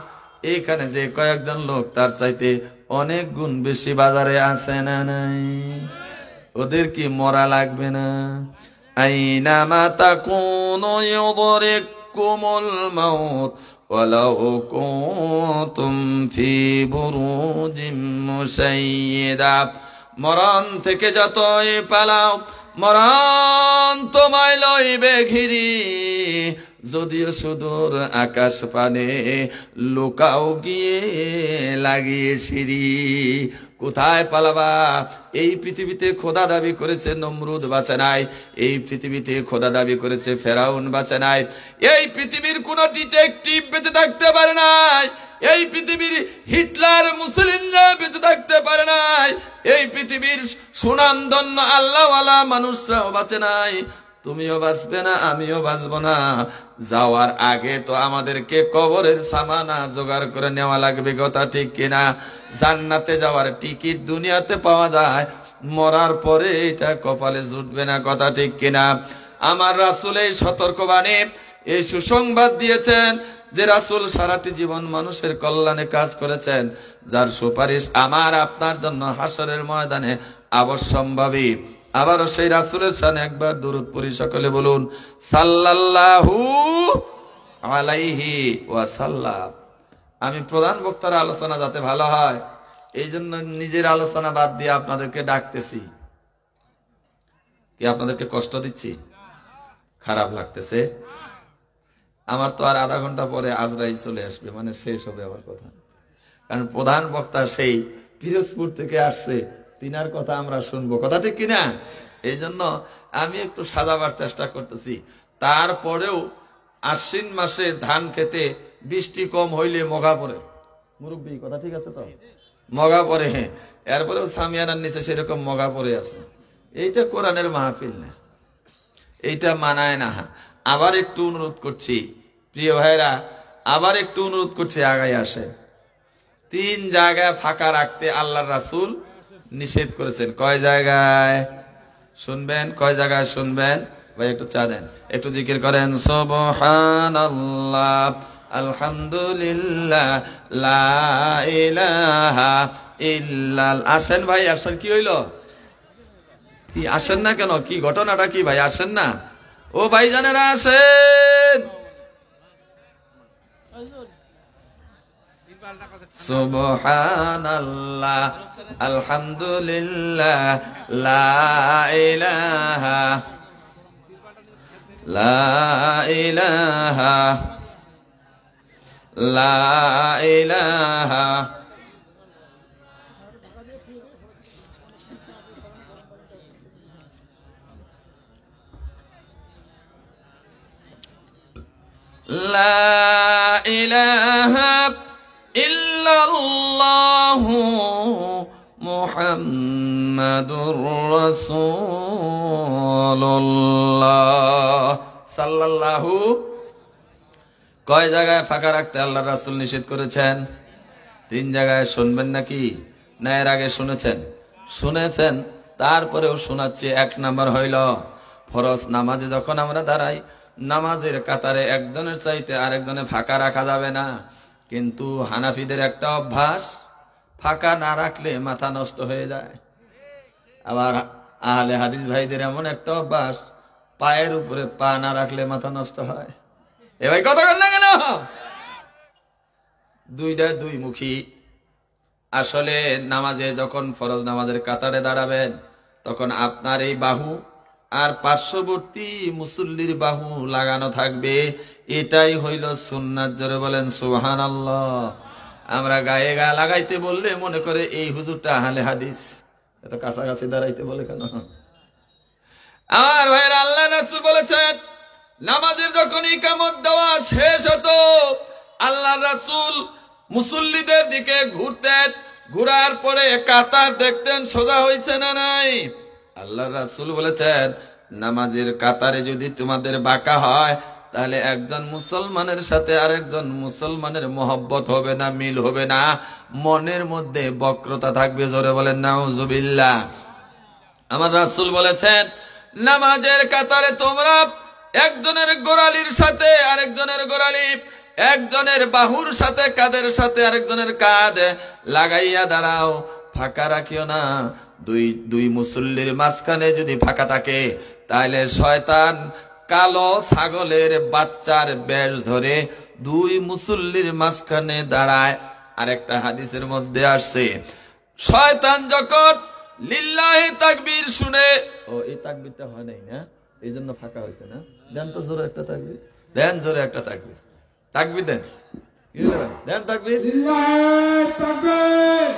[SPEAKER 1] এইখানে যে কয়েকজন লোক তার চাইতে অনেক গুণ বেশি বাজারে আছে না নাই? ওদের কি মরা লাগবে না? আইনামা তাকুনু ইউদরিকুমুল মাউত ওয়ালাউ কুনতুম ফি বুরুজিম মুশাইয়্যিদা। মরণ থেকে যতই পালাও, মরণ তোমায় লইবে ঘিরি, যদিও সুদূর আকাশ পানে লুকাও গিয়ে লাগিয়ে সিঁড়ি। কোথায় পালাবা? এই পৃথিবীতে খোদা দাবি করেছে নমরুদ বাঁচে নাই, এই পৃথিবীতে খোদা দাবি করেছে ফেরাউন বাঁচে নাই, এই পৃথিবীর কোন ডিটেকটিভ বেঁচে থাকতে পারে নাই, এই পৃথিবীর হিটলার মুসলিমরা বেঁচে থাকতে পারে নাই, এই পৃথিবীর সুনামধন্য আল্লাহওয়ালা মানুষরাও বাঁচে নাই। তুমিও বাঁচবে না, আমিও বাঁচব না। যাওয়ার আগে তো আমাদেরকে কবরের সামানা জোগাড় করে নেওয়া লাগবে, কথা ঠিক কিনা? জান্নাতে যাওয়ার টিকিট দুনিয়াতে পাওয়া যায়, মরার পরে এটা কপালে জুটবে না, কথা ঠিক কিনা? আমার রাসূল এই সতর্কবাণী, এই সুসংবাদ দিয়েছেন যে রাসূল সারাটি জীবন মানুষের কল্যাণে কাজ করেছেন, যার সুপারিশ আমার আপনার জন্য হাসরের ময়দানে অবশ্যম্ভাবী। আবারও সেই রাসূলের শানে একবার দুরূদ পড়ি, সকলে বলুন সাল্লাল্লাহু আলাইহি ওয়াসাল্লাম। আমি প্রধান বক্তার আলোচনা যাতে ভালো হয়, এই জন্য নিজের আলোচনা বাদ দিয়ে আপনাদেরকে ডাকতেছি। কি আপনাদেরকে কষ্ট দিচ্ছি? খারাপ লাগতেছে? আমার তো আর আধা ঘন্টা পরে আজরাইল চলে আসবে, মানে শেষ হবে আমার কথা। কারণ প্রধান বক্তা সেই পিরোজপুর থেকে আসছে, তিনার কথা আমরা শুনবো, কথা ঠিক কিনা? এই জন্য আমি একটু সাজাবার চেষ্টা করতেছি। তারপরেও আশ্বিন মাসে ধান খেতে বৃষ্টি কম হইলে মগা পড়ে, মুরব্বী কথা ঠিক আছে তো? মগা পড়ে, হ্যাঁ। এরপরেও সামিয়ানার নিচে সেরকম মগা পড়ে আছে। এইটা কোরআনের মাহফিল না, এইটা মানায় না। আবার একটু অনুরোধ করছি প্রিয় ভাইরা, আবার একটু অনুরোধ করছি, আগায় আসে। 3 জায়গায় ফাঁকা রাখতে আল্লাহর রাসূল নিষেধ করেছেন। কয় জায়গায় শুনবেন? কয় জায়গায় শুনবেন? ভাই একটু চা দেন, একটু জিকির করেন সুবহানাল্লাহ, আলহামদুলিল্লাহ, লা ইলাহা ইল্লাল্লাহ। আসেন ভাই, আসেন। কি হইল? কি আসেন না কেন? কি ঘটনাটা কি ভাই? আসেন না? ও ভাই জানেরা আসেন। সুবহানাল্লাহ, আলহামদুলিল্লাহ, লা ইলাহা, লা ইলাহা, লা ইলাহা। লা ইলাহা ইল্লাল্লাহু মুহাম্মাদুর রাসূলুল্লাহ সাল্লাল্লাহু। কয় জায়গায় ফাঁকা রাখতে আল্লাহর রাসূল নিষেধ করেছেন? 3 জায়গায়। শুনবেন নাকি? না এর আগে শুনেছেন? শুনেছেন, তারপরেও শোনাচ্ছি। 1 নাম্বার হইল, ফরজ নামাজে যখন আমরা দাঁড়াই, নামাজের কাতারে একজনের চাইতে আরেকজনে ফাঁকা রাখা যাবে না। কিন্তু হানাফিদের একটা অভ্যাস, ফাঁকা না রাখলে মাথা নষ্ট হয়ে যায়। আবার আহলে হাদিস ভাইদের এমন একটা অভ্যাস, পায়ের উপরে পা না রাখলে মাথা নষ্ট হয়। এ ভাই কথা বল না কেন? দুইটা দুই মুখী। আসলে নামাজে যখন ফরজ নামাজের কাতারে দাঁড়াবেন, তখন আপনার এই বাহু আর পার্শ্ববর্তী মুসল্লির বাহু লাগানো থাকবে। এটাই হইল সুন্নাত। জোরে বলেন সুবহানাল্লাহ। আমরা গায়ে গা লাগাইতে বললে মনে করে এই হুজুরটা আহলে হাদিস, এত কাছাকাছি দাঁড়াইতে বলে কেন? আমার ভাইয়েরা, আল্লাহ রাসূল বলেছেন নামাজের যখন ইকামত দেওয়া শেষ হতো আল্লাহ রাসূল মুসল্লিদের দিকে ঘুরতেন, ঘুরার পরে কাতার দেখতেন সোজা হয়েছে না নাই। আল্লাহ রাসূল বলেছেন নামাজের কাতারে যদি তোমাদের বাঁকা হয় তাহলে একজন মুসলমানের সাথে আরেকজন মুসলমানের মহব্বত হবে না, মিল হবে না, মনের মধ্যে বক্রতা থাকবে। জোরে বলেন নাউজুবিল্লাহ। আমার রাসূল বলেছেন নামাজের কাতারে তোমরা একজনের গোড়ালির সাথে আরেকজনের গোড়ালি, একজনের বাহুর সাথে কাঁধের সাথে আরেকজনের কাঁধ লাগাইয়া দাঁড়াও, ফাঁকা রাখিও না। দুই মুসল্লির মাঝখানে যদি ফাঁকা থাকে তাহলে শয়তান কালো ছাগলের বাচ্চার বেশ ধরে দুই মুসল্লির মাঝখানে দাঁড়ায়। আরেকটা হাদিসের মধ্যে আসছে শয়তান যখন লিল্লাহি তাকবীর শুনে, এই তাকবীরটা হয় নাই না, এই জন্য ফাঁকা হয়েছে না। দেন তো জোরে একটা তাকবীর, দেন জোরে একটা তাকবীর, তাকবীর দেন, দেন তাকবীর, লিল্লাহি তাকবীর,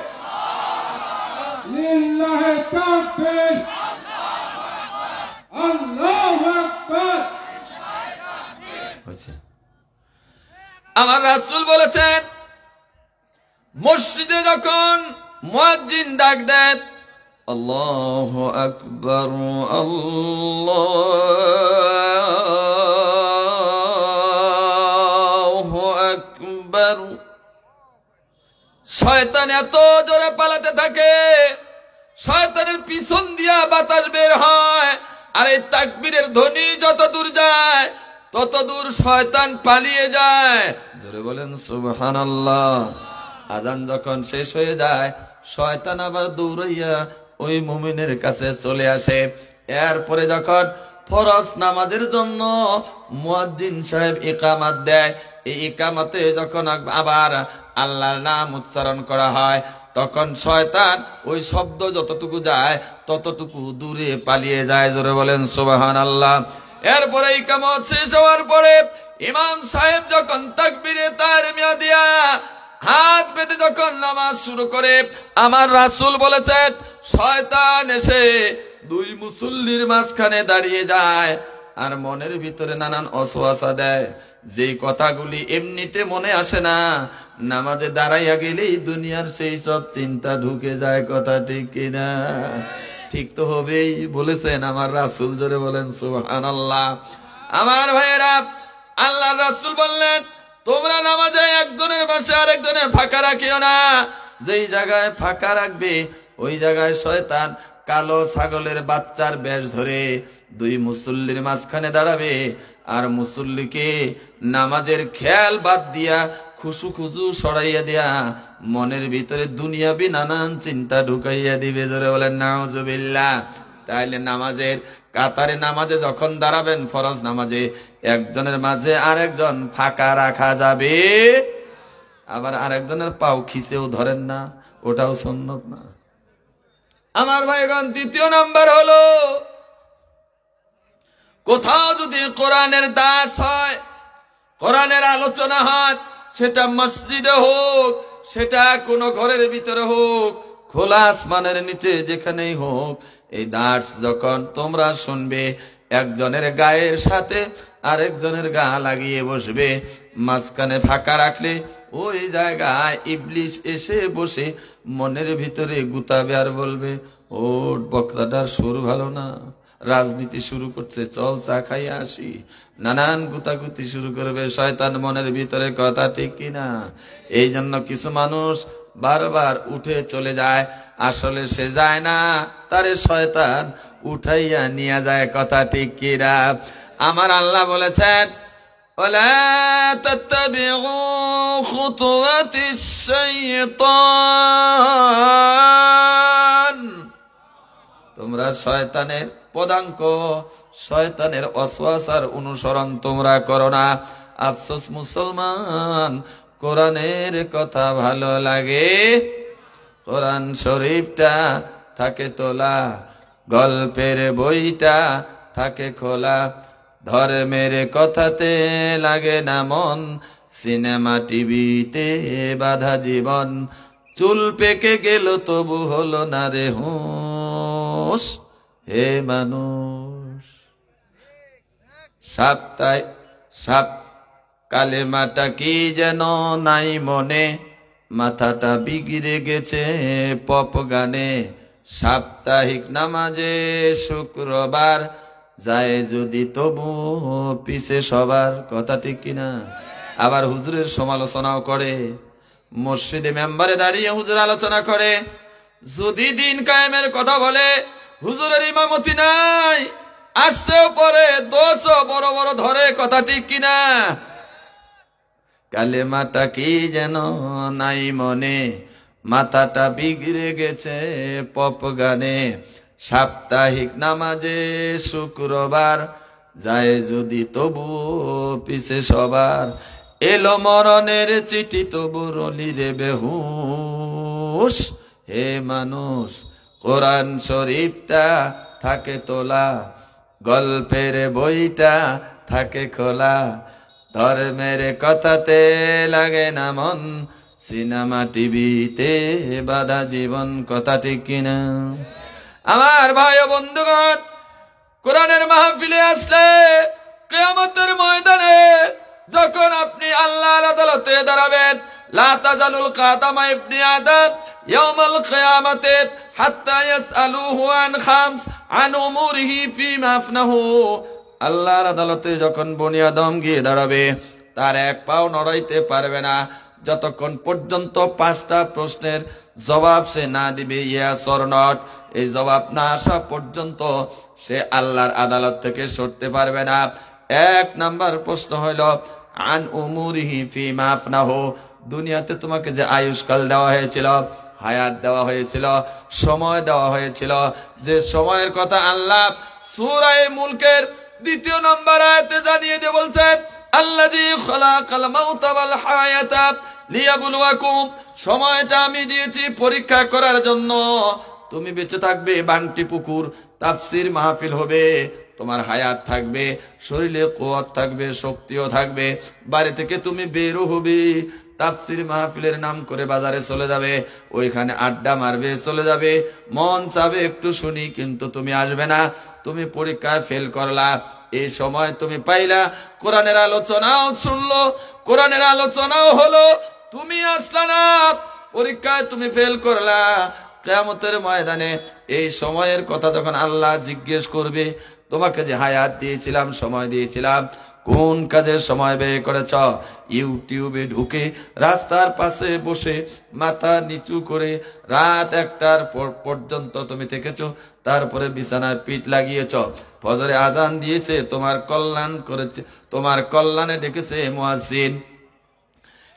[SPEAKER 1] লিল্লাহি তাকবীর, আল্লাহু আকবার। আমার রাসূল বলেছেন মসজিদে যখন মুয়াজ্জিন ডাক দেন আল্লাহু আকবার, আল্লাহু আকবার, শয়তান এত জোরে পালাতে থাকে শয়তানের পিছন দিয়া বাতাস বের হয়, আর এই তাকবীরের ধ্বনি যত দূর যায় তত দূর শয়তান পালিয়ে যায়। জোরে বলেন সুবহানাল্লাহ। আজান যখন শেষ হয়ে যায় শয়তান আবার দৌড়াইয়া ওই মুমিনের কাছে চলে আসে। এরপরে যখন ফরজ নামাজের জন্য মুয়াজ্জিন সাহেব ইকামত দেয়, এই ইকামতে যখন আবার আল্লাহর নাম উচ্চারণ করা হয় তখন শয়তান ওই শব্দ যতটুকু যায় ততটুকু দূরে পালিয়ে যায়। জোরে বলেন সুবহানাল্লাহ। এরপরে ইকামত শেষ হওয়ার পরে ইমাম সাহেব যখন তাকবীরে তাহরিমা দিয়া হাত পেতে যখন নামাজ শুরু করে আমার রাসূল বলেছেন শয়তান এসে দুই মুসল্লির মাঝখানে দাঁড়িয়ে যায় আর মনের ভিতরে নানান ওয়াসওয়াসা দেয়, যেই কথাগুলি এমনিতে মনে আসে না, নামাজে দাঁড়াইয়া গেলেই দুনিয়ার সেই সব চিন্তা ঢুকে যায়। কথা ঠিক কিনা? ঠিক তো হবেই, বলেছেন আমার রাসূল। জোরে বলেন সুবহানাল্লাহ। আমার ভাইয়েরা, আল্লাহর রাসূল বললেন তোমরা নামাজে একজনের পাশে আরেকজনের ফাঁকা রাখিও না। যেই জায়গায় ফাঁকা রাখবে ওই জায়গায় শয়তান কালো ছাগলের বাচ্চার বেশ ধরে দুই মুসল্লির মাঝখানে দাঁড়াবে আর মুসল্লিকে নামাজের খেয়াল বাদ দিয়া খুশু খুশু সরাইয়া দিয়া মনের ভিতরে দুনিয়াবি নানান চিন্তা ঢুকাইয়া দিবে। জোরে বলেন নাউজুবিল্লাহ। তাইলে নামাজের কাতারে নামাজে যখন দাঁড়াবেন ফরজ নামাজে একজনের মাঝে আরেকজন ফাঁকা রাখা যাবে, আবার আরেকজনের পাও খিচেও ধরেন না, ওটাও সুন্নাত না। আমার ভাইগণ, দ্বিতীয় নাম্বার হলো কোথাও যদি কোরআনের দার্স হয়, কোরআনের আলোচনা হয়, সেটা মসজিদে হোক, সেটা কোন ঘরের ভিতরে হোক, খোলা আসমানের নিচে যেখানেই হোক, এই দার্স যখন তোমরা শুনবে একজনের গায়ের সাথে আরেকজনের গা লাগিয়ে বসবে, মাঝখানে ফাঁকা রাখলে ওই জায়গায় ইবলিশ এসে বসে মনের ভিতরে গুতাবে আর বলবে ও বক্তাটার সুর ভালো না, রাজনীতি শুরু করছে, চল চা খাইয়া আসি, নানান গুতাগুতি শুরু করবে শয়তান মনের ভিতরে। কথা ঠিক কিনা? এই জন্য কিছু মানুষ বারবার উঠে চলে যায়, আসলে সে যায় না, তারে শয়তান উঠাইয়া নিয়ে যায়। কথা ঠিক কিনা? আমার আল্লাহ বলেছেন ওয়ালা তাত্তাবিউ খুতুওয়াতিশ শাইতান, তোমরা শয়তানের পদাঙ্ক, শয়তানের ওয়াসওয়াসার অনুসরণ তোমরা করো না। আফসোস মুসলমান, কোরআনের কথা ভালো লাগে, কোরআন শরীফটা থাকে তোলা, গল্পের বইটা থাকে খোলা, ধর্মের কথাতে লাগে না মন, সিনেমা টিভিতে বাধা জীবন, চুল পেকে গেল তবু হলো না রে হুঁশ, হে মানুষ। সাপ কালেমাটা কি যেন নাই মনে, মাথাটা বিগড়ে গেছে পপ গানে, সাপ্তাহিক নামাজে শুক্রবার, যায় যদি তবু পিছে সবার, কথা ঠিক কিনা? আবার হুজুরের সমালোচনাও করে, মসজিদে মেম্বারে দাঁড়িয়ে হুজুর আলোচনা করে, যদি দিন কায়েমের কথা বলে হুজুরের ইমামতি নাই, আসছেও পরে দোষও বড় বড় ধরে, কথা ঠিক কিনা? কালেমাটা কি যেন নাই মনে, মাথাটা বিগড়ে গেছে পপ গানে, সাপ্তাহিক নামাজে শুক্রবার, যায় যদি তবু পিছে সবার, এলো মরণের চিঠি তবু রলি রে বেহুশ, হে মানুষ। কোরআন শরীফটা থাকে তোলা, গল্পের বইটা থাকে খোলা, ধর্মের কথাতে লাগে না মন, সিনেমা টিভিতে বাধা জীবন, কথা ঠিক কিনা? আমার ভাই ও বন্ধুগণ, কোরআনের মাহফিলে আসলে কিয়ামতের ময়দানে যখন আপনি আল্লাহর আদালতে দাঁড়াবেন, লা তাজালুল কাদামা ইবনি আদম ইয়াউমাল কিয়ামাতি হাত্তা ইয়াসআলুহু আন খামস আন উমুরিহি ফিমা আফনাহু। আল্লাহর আদালতে যখন বনি আদম গিয়ে দাঁড়াবে, তার এক পাও নড়াইতে পারবে না যতক্ষণ পর্যন্ত 5টা প্রশ্নের জবাব সে না দিবে, ইয়েস অর নট, এই জবাব না আসা পর্যন্ত সে আল্লাহর আদালত থেকে সরতে পারবে না। 1 নাম্বার প্রশ্ন হইল আন উমুরিহি ফিমা আফনাহু, দুনিয়াতে তোমাকে যে আয়ুষ্কাল দেওয়া হয়েছিল, হায়াত দেওয়া হয়েছিল, সময় দেওয়া হয়েছিল, যে সময়ের কথা আল্লাহ সূরা মুলকের 2 নম্বর আয়াতে জানিয়ে দিয়ে বলছেন, আল্লাযী খালাকাল মাউতা ওয়াল হায়াতা লিয়াবলুয়াকুম, সময়টা আমি দিয়েছি পরীক্ষা করার জন্য। তুমি বেঁচে থাকবে, বান্টি পুকুর তাফসীর মাহফিল হবে, তোমার হায়াত থাকবে, শরীরে কুওয়াত থাকবে, শক্তিও থাকবে, বাড়ি থেকে তুমি বেরও হবে, তাফসীর মাহফিলের নাম করে বাজারে চলে যাবে, ওইখানে আড্ডা মারবে, চলে যাবে, মন চাবে একটু শুনি, কিন্তু তুমি আসবে না, তুমি পরীক্ষায় ফেল করলা। এই সময় তুমি পাইলা, কোরআনের আলোচনাও শুনলো, কোরআনের আলোচনাও হলো, তুমি আসলা না, পরীক্ষায় তুমি ফেল করলা। কিয়ামতের ময়দানে এই সময়ের কথা যখন আল্লাহ জিজ্ঞেস করবে, তোমাকে যে হায়াত দিয়েছিলাম, সময় দিয়েছিলাম, কোন কাজে সময় ব্যয় করেছ? ইউটিউবে ঢুকে রাস্তার পাশে বসে মাথা নিচু করে রাত 1টার পর্যন্ত তুমি থেকেছ, তারপরে বিছানায় পিঠ লাগিয়েছ, ফজরে আজান দিয়েছে, তোমার কল্যাণ করেছে, তোমার কল্যাণে ডেকেছে মুয়াজ্জিন,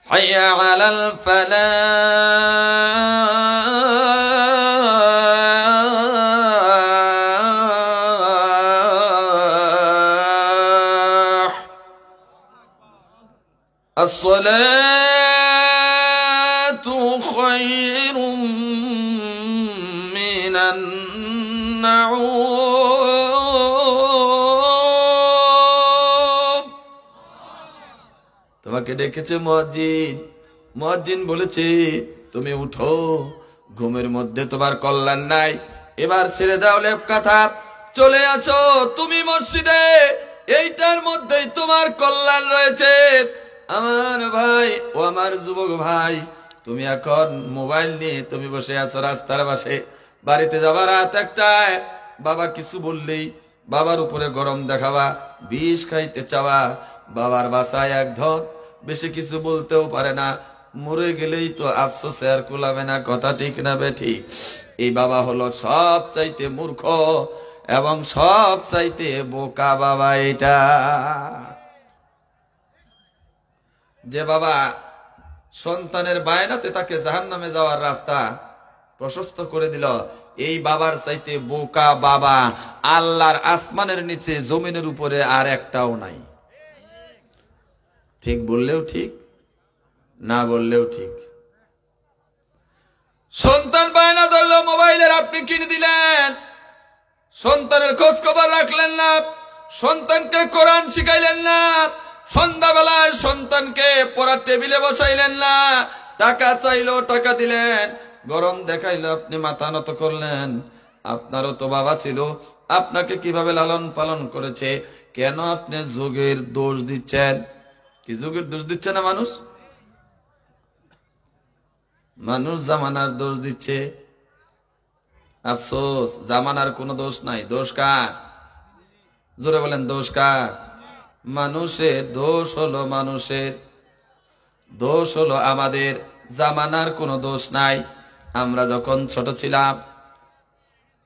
[SPEAKER 1] হাইয়া আলাল ফালাহ, আসসালাতু খায়রুম মিনান নাউম। তোমাকে ডেকেছে মুয়াজ্জিন, মুয়াজ্জিন বলেছে তুমি উঠো, ঘুমের মধ্যে তোমার কল্যাণ নাই, এবার ছেড়ে দাও লেপ কাঁথা, চলে আসো তুমি মসজিদে, এইটার মধ্যেই তোমার কল্যাণ রয়েছে। আমার ভাই ও আমার যুবক ভাই, তুমি এখন মোবাইল নিয়ে তুমি বসে আছো রাস্তার পাশে, বাড়িতে যাবা রাত 1টায়, বাবা কিছু বললেই বাবার উপরে গরম দেখাবা, বিষ খাইতে চাওয়া, বাবার বাসায় এক ধন, বেশি কিছু বলতেও পারে না, মরে গেলেই তো আফসোসে আর কুলাবে না, কথা ঠিক না বেঠিক? এই বাবা হলো সব চাইতে মূর্খ এবং সব চাইতে বোকা বাবা। এটা যে বাবা সন্তানের বায়নাতে তাকে জাহান্নামে যাওয়ার রাস্তা প্রশস্ত করে দিল, এই বাবার চাইতে বোকা বাবা আল্লাহর আসমানের নিচে জমিনের উপরে আর একটাও নাই। ঠিক বললেও ঠিক, না বললেও ঠিক। সন্তান বায়না ধরলো মোবাইলের, আপনি কিনে দিলেন, সন্তানের খোঁজ খবর রাখলেন না, সন্তানকে কোরআন শিখাইলেন না, সন্ধ্যাবেলায় সন্তানকে পড়ার টেবিলে বসাইলেন না, টাকা চাইলো টাকা দিলেন, গরম দেখাইলো আপনি মাথা নত করলেন। আপনারও তো বাবা ছিল, আপনাকে কিভাবে লালন পালন করেছে, কেন আপনি যুগের দোষ দিচ্ছেন? কি যুগের দোষ দিচ্ছে না মানুষ? মানুষ জামানার দোষ দিচ্ছে। আফসোস, জামানার কোনো দোষ নাই। দোষ কার? জোরে বলেন, দোষ কার? মানুষের দোষ হলো, মানুষের দোষ হলো আমাদের। জামানার কোনো দোষ নাই। আমরা যখন ছোট ছিলাম,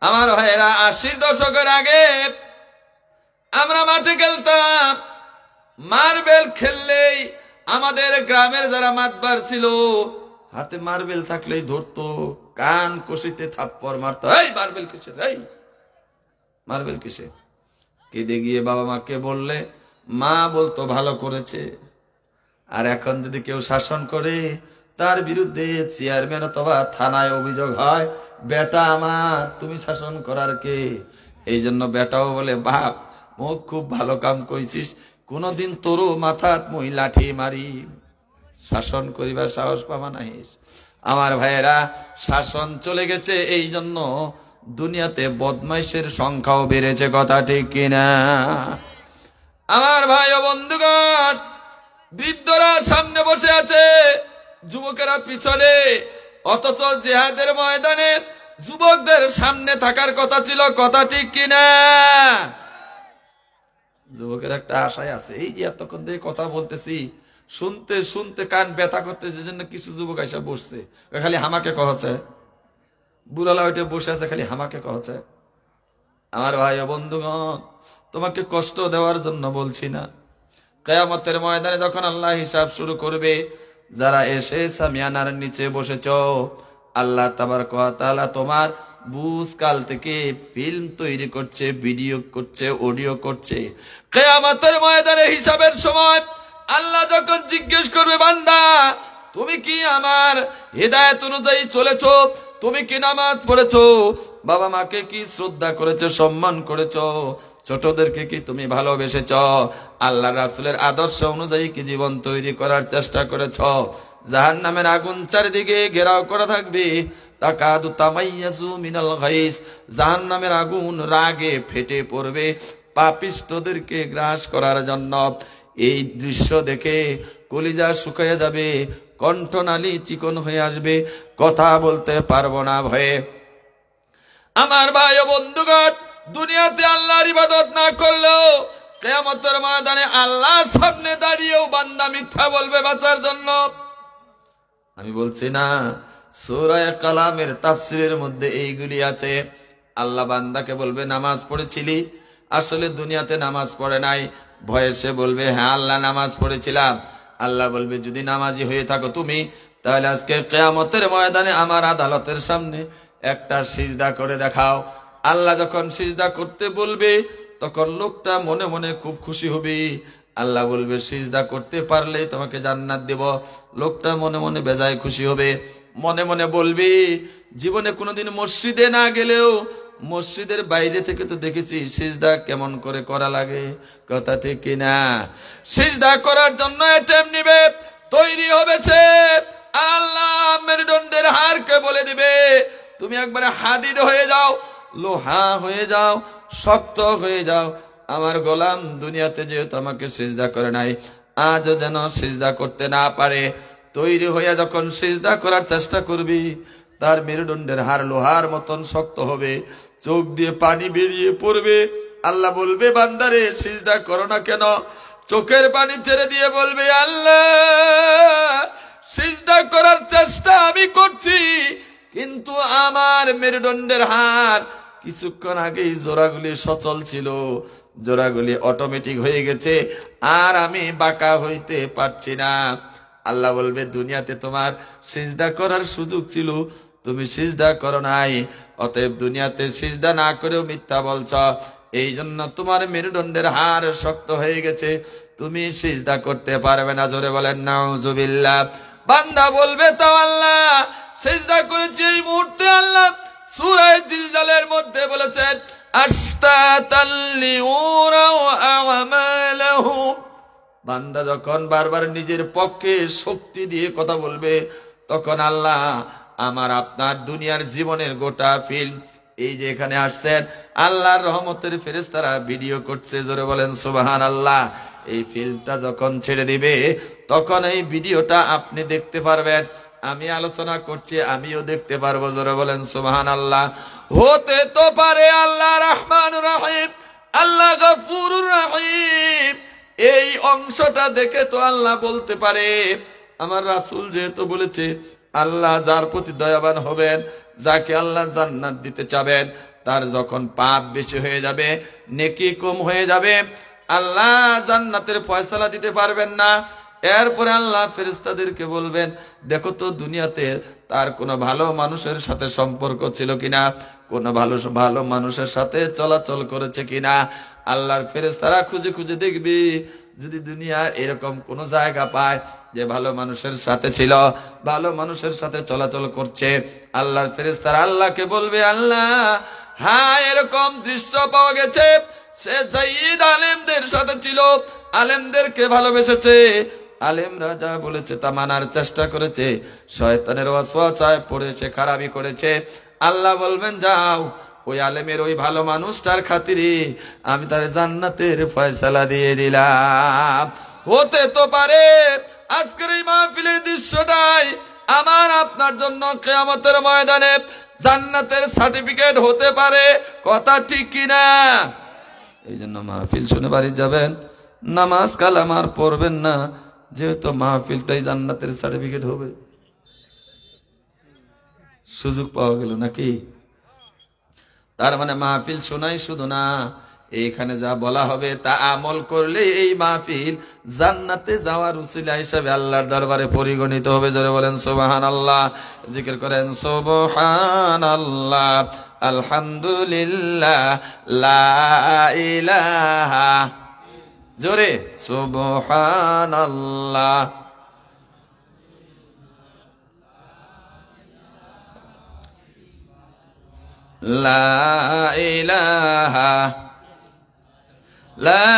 [SPEAKER 1] আমার ভাইয়েরা, 80 দশকের আগে আমরা মাঠে খেলতাম। মার্বেল খেললেই আমাদের গ্রামের যারা মাতবার ছিল, হাতে মার্বেল থাকলেই ধরতো, কান কষিতে থাপ্পড় মারতো। এই মার্বেল কিসের, এই মার্বেল কিসের? কেঁদে গিয়ে বাবা মাকে বললে মা বলতো ভালো করেছে। আর এখন যদি কেউ শাসন করে, তার বিরুদ্ধে চেয়ারম্যান অথবা থানায় অভিযোগ হয়, বেটা আমার, তুমি শাসন করার কে? এই জন্য বেটাও বলে, বাপ মুখ খুব ভালো কাম কইছিস, কোনদিন তোরও মাথাত মই লাঠি মারি, শাসন করিবার সাহস পাবা নাহিস। আমার ভাইয়েরা, শাসন চলে গেছে, এই জন্য দুনিয়াতে বদমাইশের সংখ্যাও বেড়েছে। কথা ঠিক কিনা? আমার ভাই ও বন্ধুগণ, বৃদ্ধরা সামনে বসে আছে, যুবকেরা পিছনে, অথচ জিহাদের ময়দানে যুবকদের সামনে থাকার কথা ছিল। কথা ঠিক কিনা? যুবকের একটা আশায় আছে, এই যে এতক্ষণ থেকে কথা বলতেছি, শুনতে শুনতে কান ব্যথা করতেছে, জন্য কিছু যুবক এসে বসছে, খালি হামাকে কহছে। বুড়ালা ওইটা বসে আছে, খালি হামাকে কহছে। আমার ভাই ও বন্ধুগণ, তোমাকে কষ্ট দেওয়ার জন্য বলছি না। কিয়ামতের ময়দানে যখন আল্লাহ হিসাব শুরু করবে, যারা এসে সামিয়ানার নিচে বসেছ, আল্লাহ তাবারক ওয়া তাআলা তোমার বুঝ কাল থেকে ফিল্ম তৈরি করছে, ভিডিও করছে, অডিও করছে। কিয়ামতের ময়দানে হিসাবের সময় আল্লাহ যখন জিজ্ঞেস করবে, বান্দা তুমি কি আমার হিদায়াত অনুযায়ী চলেছো? তুমি কি নামাজ পড়েছো? বাবা মাকে কি শ্রদ্ধা করেছো, সম্মান করেছো? ছোটদেরকে কি তুমি ভালোবেসেছ? আল্লাহ রাসূলের আদর্শ অনুযায়ী কি জীবন তৈরি করার চেষ্টা করেছ? জাহান্নামের আগুন চারিদিকে ঘেরাও করা থাকবে। তাকাদু তামাইয়াজু মিনাল গাইস, জাহান্নামের আগুন রাগে ফেটে পড়বে পাপিষ্ঠদেরকে গ্রাস করার জন্য। এই দৃশ্য দেখে কলিজা শুকিয়ে যাবে, কণ্ঠনালী চিকন হয়ে আসবে, কথা বলতে পারবো না ভয়ে। আমার ভাই ও বন্ধুগণ, দুনিয়াতে আল্লাহর ইবাদত না করলেও কিয়ামতের ময়দানে আল্লাহর সামনে দাঁড়িয়েও বান্দা মিথ্যা বলবে বাঁচার জন্য। আমি বলছি না, সূরা কালামের তাফসীরের মধ্যে এইগুলি আছে। আল্লাহ বান্দাকে বলবে, নামাজ পড়েছিলি? আসলে দুনিয়াতে নামাজ পড়ে নাই। ভয়ে সে বলবে, হ্যাঁ আল্লাহ নামাজ পড়েছিলাম। আল্লাহ বলবে, যদি নামাজি হয়ে থাকো তুমি, তাহলে আজকে কিয়ামতের ময়দানে আমার আদালতের সামনে একটা সিজদা করে দেখাও। আল্লাহ যখন সিজদা করতে বলবে, তখন লোকটা মনে মনে খুব খুশি হবে। আল্লাহ বলবে, সিজদা করতে পারলে তোমাকে জান্নাত দেব। লোকটা মনে মনে বেজায় খুশি হবে, মনে মনে বলবে, জীবনে কোনোদিন মসজিদে না গেলেও মসজিদের বাইরে থেকে তো দেখেছি সিজদা কেমন করে করা লাগে। কথা ঠিক কিনা? সিজদা করার জন্য অ্যাটেম্প নিবে, তৈরি হবেছে। আল্লাহ মেরুদণ্ডের হাড়কে বলে দিবে, তুমি একবারে হাদিদ হয়ে যাও, লোহা হয়ে যাও, শক্ত হয়ে যাও। আমার গোলাম দুনিয়াতে যেহেতু আমাকে সিজদা করে নাই, আজও যেন সিজদা করতে না পারে। তৈরি হইয়া যখন সিজদা করার চেষ্টা করবি, তার মেরুদণ্ডের হাড় লোহার মতন শক্ত হবে, চোখ দিয়ে পানি বেরিয়ে পড়বে। আল্লাহ বলবে, বান্দারে সিজদা করো না কেন? চোখের পানি ছেড়ে দিয়ে বলবে, আল্লাহ সিজদা করার চেষ্টা আমি করছি, কিন্তু আমার মেরুদণ্ডের হাড় কিছুক্ষণ আগেই জোড়াগুলি সচল ছিল, জোড়াগুলি অটোমেটিক হয়ে গেছে, আর আমি বাঁকা হইতে পারছি না। আল্লাহ বলবে, দুনিয়াতে তোমার সিজদা করার সুযোগ ছিল, তুমি সিজদা করো নাই, অতএব দুনিয়াতে সিজদা না করেও মিথ্যা বলছ, এই জন্য তোমার মেরুদণ্ডের হাড় শক্ত হয়ে গেছে, তুমি সিজদা করতে পারবে না। জোরে বলেন নাউজুবিল্লাহ। বান্দা বলবে, তাও আল্লাহ সিজদা করেছি। এই মুহূর্তে আল্লাহ সূরা জিলজালের মধ্যে বলেছেন, আশতাতাল লিউরাউ আমালাহুম। বান্দা যখন বারবার নিজের পক্ষে শক্তি দিয়ে কথা বলবে, তখন আল্লাহ আমার আপনার দুনিয়ার জীবনের গোটা ফিল্ম, এই যে এখানে আসছেন, আল্লাহর রহমতের ফেরেশতারা ভিডিও করছে, জোরে বলেন সুবহানাল্লাহ। এই ফিল্মটা যখন ছেড়ে দিবে, তখন এই ভিডিওটা আপনি দেখতে পারবেন, আমি আলোচনা করছি আমিও দেখতে পারবো, জোরে বলেন সুবহানাল্লাহ। হতে তো পারে আল্লাহ রহমানুর রহিম, আল্লাহ গফুরুর রহিম, এই অংশটা দেখে তো আল্লাহ বলতে পারে, আমার রাসূল যেহেতু বলেছে আল্লাহ যার প্রতি দয়াবান হবেন, যাকে আল্লাহ জান্নাত দিতে চাবেন, তার যখন পাপ বেশি হয়ে যাবে, নেকি কম হয়ে যাবে, আল্লাহ জান্নাতের ফয়সালা দিতে পারবেন না। এরপরে আল্লাহ ফেরেশতাদেরকে বলবেন, দেখো তো দুনিয়াতে তার কোনো ভালো মানুষের সাথে সম্পর্ক ছিল কিনা, কোনো ভালো মানুষের সাথে চলাচল করেছে কিনা। আল্লাহর ফেরেশতারা খুঁজে খুঁজে দেখবি, যদি দুনিয়ার এরকম কোন জায়গা পায় যে ভালো মানুষের সাথে ছিল, ভালো মানুষের সাথে চলাচল করছে, আল্লাহর ফেরেশতারা আল্লাহকে বলবে, আল্লাহ হ্যাঁ এরকম দৃশ্য পাওয়া গেছে, সে জাইদ আলেমদের সাথে ছিল, আলেমদেরকে ভালোবেসেছে, আলেমরা যা বলেছে তা মানার চেষ্টা করেছে, শয়তানের ওয়াসওয়াসায় পড়েছে, খারাপি করেছে। আল্লাহ বলবেন, যাও ওই আলেমের ওই ভালো মানুষটার খাতিরে আমি তার জান্নাতের ফয়সালা দিয়ে দিলাম। হতে তো পারে আজকের এই মাহফিলের দৃশ্যটাই আমার আপনার জন্য কিয়ামতের ময়দানে জান্নাতের সার্টিফিকেট হতে পারে, কথা ঠিক কিনা? এই জন্য মাহফিল শুনে বাড়ি যাবেন, নামাজ কালাম আর পড়বেন না, যেহেতু মাহফিলটাই জান্নাতের সার্টিফিকেট হবে। সুযোগ পাওয়া গেল নাকি? তার মানে মাহফিল শোনাই শুধু না, এইখানে যা বলা হবে তা আমল করলে এই মাহফিল জান্নাতে যাওয়ার উসিলা হিসাবে আল্লাহর দরবারে পরিগণিত হবে, জোরে বলেন সুবহানাল্লাহ। জিকির করেন সুবহানাল্লাহ, আলহামদুলিল্লাহ, লা ইলাহা, জোরে সুবহানাল্লাহ, লা ইলাহা, লা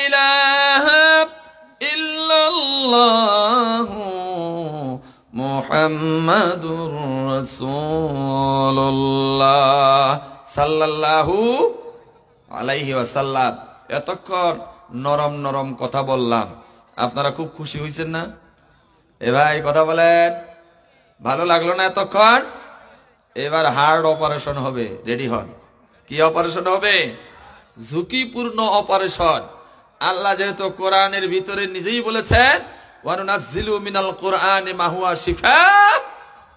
[SPEAKER 1] ইলাহা ইল্লাল্লাহু মুহাম্মাদুর রাসূলুল্লাহ সাল্লাল্লাহু আলাইহি ওয়াসাল্লাম। এতক্ষণ নরম নরম কথা বললাম, আপনারা খুব খুশি হয়েছেন না? এ ভাই কথা বলেন, ভালো লাগলো না এতক্ষণ? এবার হার্ট অপারেশন হবে, রেডি হন। কি অপারেশন হবে? ঝুঁকিপূর্ণ অপারেশন। আল্লাহ যেহেতু কোরআনের ভিতরে নিজেই বলেছেন, ওয়ানুনাজ্জিলু মিনাল কোরআনি মা হুয়া শিফা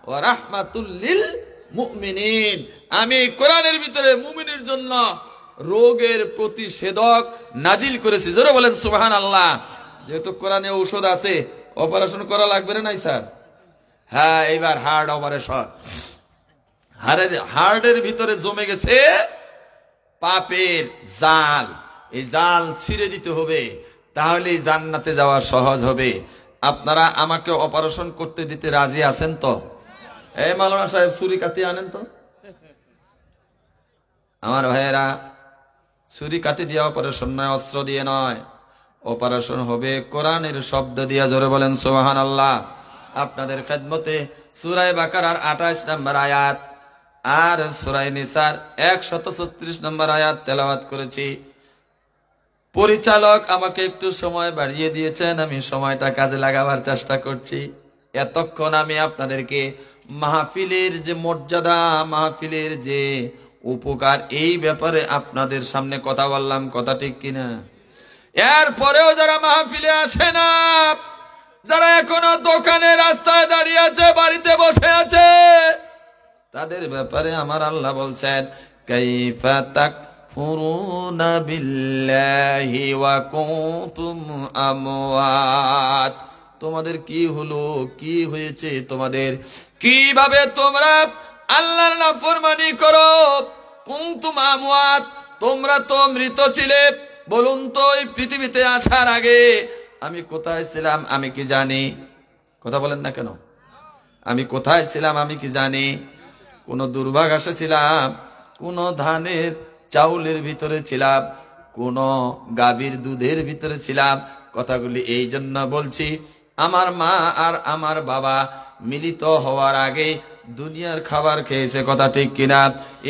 [SPEAKER 1] ওয়া রাহমাতুল লিল মুমিনিন, আমি কোরআনের ভিতরে মুমিনের জন্য রোগের প্রতিষেধক নাজিল করেছি, জোরে বলেন সুবহানাল্লাহ। যেহেতু কোরআনে ঔষধ আছে, অপারেশন করা লাগবে না নাই স্যার? হ্যাঁ, এবার হার্ট অপারেশন। হার্টের ভিতরে জমে গেছে পাপের জাল, এই জাল ছিঁড়ে দিতে হবে, তাহলে জান্নাতে যাওয়া সহজ হবে। আপনারা আমাকে অপারেশন করতে দিতে রাজি আছেন তো? এই মাওলানা সাহেব ছুরি কাতি আনেন তো। আমার ভাইয়েরা, ছুরি কাতি দিয়ে অপারেশন নয়, অস্ত্র দিয়ে নয়, অপারেশন হবে কোরআনের শব্দ দিয়া, জোরে বলেন সুবহানাল্লাহ। আপনাদের খেদমতে সূরা বাকারার 28 নম্বর আয়াত আর সূরা নিসার 136 নম্বর আয়াত তেলাওয়াত করেছি। পরিচালক আমাকে একটু সময় বাড়িয়ে দিয়েছেন, আমি সময়টা কাজে লাগাবার চেষ্টা করছি। এতক্ষণ আমি আপনাদেরকে মাহফিলের যে মর্যাদা, মাহফিলের যে উপকার, এই ব্যাপারে আপনাদের সামনে কথা বললাম, কথা ঠিক কিনা? এরপরেও যারা মাহফিলে আসে না, যারা এখনো দোকানে রাস্তায় দাঁড়িয়ে আছে, বাড়িতে বসে আছে, তাদের ব্যাপারে আমার আল্লাহ বলছেন, কাইফা তাকফুরুনা বিল্লাহি ওয়া কুনতুম আমওয়াত, তোমাদের কি হলো, কি হয়েছে তোমাদের, কিভাবে তোমরা আল্লাহর নাফরমানি করো? কুনতুম আমওয়াত, তোমরা তো মৃত ছিলে। বলুন তো, এই পৃথিবীতে আসার আগে আমি কোথায় ছিলাম আমি কি জানি? কথা বলেন না কেন? আমি কোথায় ছিলাম আমি কি জানি? কোন দুর্ভাগ্যে ছিলাম, কোন ধানের চাউলের ভিতরে ছিলাম, কোন গাভীর দুধের ভিতরে ছিলাম। কথাগুলি এই জন্য বলছি, আমার মা আর আমার বাবা মিলিত হওয়ার আগে দুনিয়ার খাবার খেয়েছে, কথা ঠিক কিনা?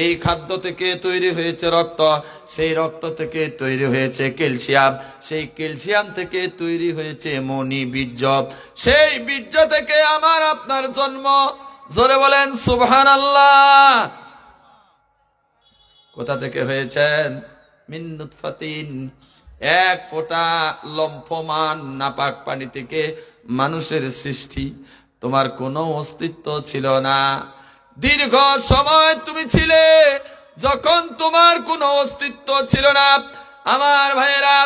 [SPEAKER 1] এই খাদ্য থেকে তৈরি হয়েছে রক্ত, সেই রক্ত থেকে তৈরি হয়েছে ক্যালসিয়াম, সেই ক্যালসিয়াম থেকে তৈরি হয়েছে মণি বীর্য, সেই বীর্য থেকে আমার আপনার জন্ম। জোরে বলেন সুবহানাল্লাহ। কোথা থেকে হয়েছেন? মিন নুতফাতিন, এক ফোঁটা লম্ফমান নাপাক পানি থেকে মানুষের সৃষ্টি। তোমার কোনো অস্তিত্ব ছিল না, দীর্ঘ সময় তুমি ছিলে যখন তোমার কোনো অস্তিত্ব ছিল না। আমার ভাইয়েরা,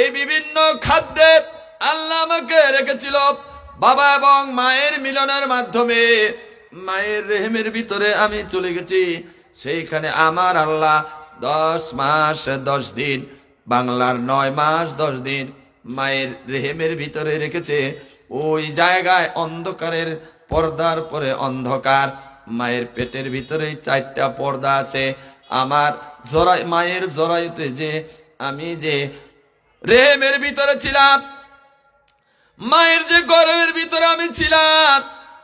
[SPEAKER 1] এই বিভিন্ন খাদ্যে আল্লাহ আমাকে রেখেছিল। বাবা এবং মায়ের মিলনের মাধ্যমে মায়ের রেহেমের ভিতরে আমি চলে গেছি, সেইখানে আমার আল্লাহ 10 মাস 10 দিন, বাংলার 9 মাস 10 দিন মায়ের রেহেমের ভিতরে রেখেছে। ওই জায়গায় অন্ধকারের পর্দার পরে অন্ধকার, মায়ের পেটের ভিতরে 4টা পর্দা আছে। আমার মায়ের জরায়ুতে যে আমি যে রেহেমের ভিতরে ছিলাম, মায়ের যে গর্ভের ভিতরে আমি ছিলাম,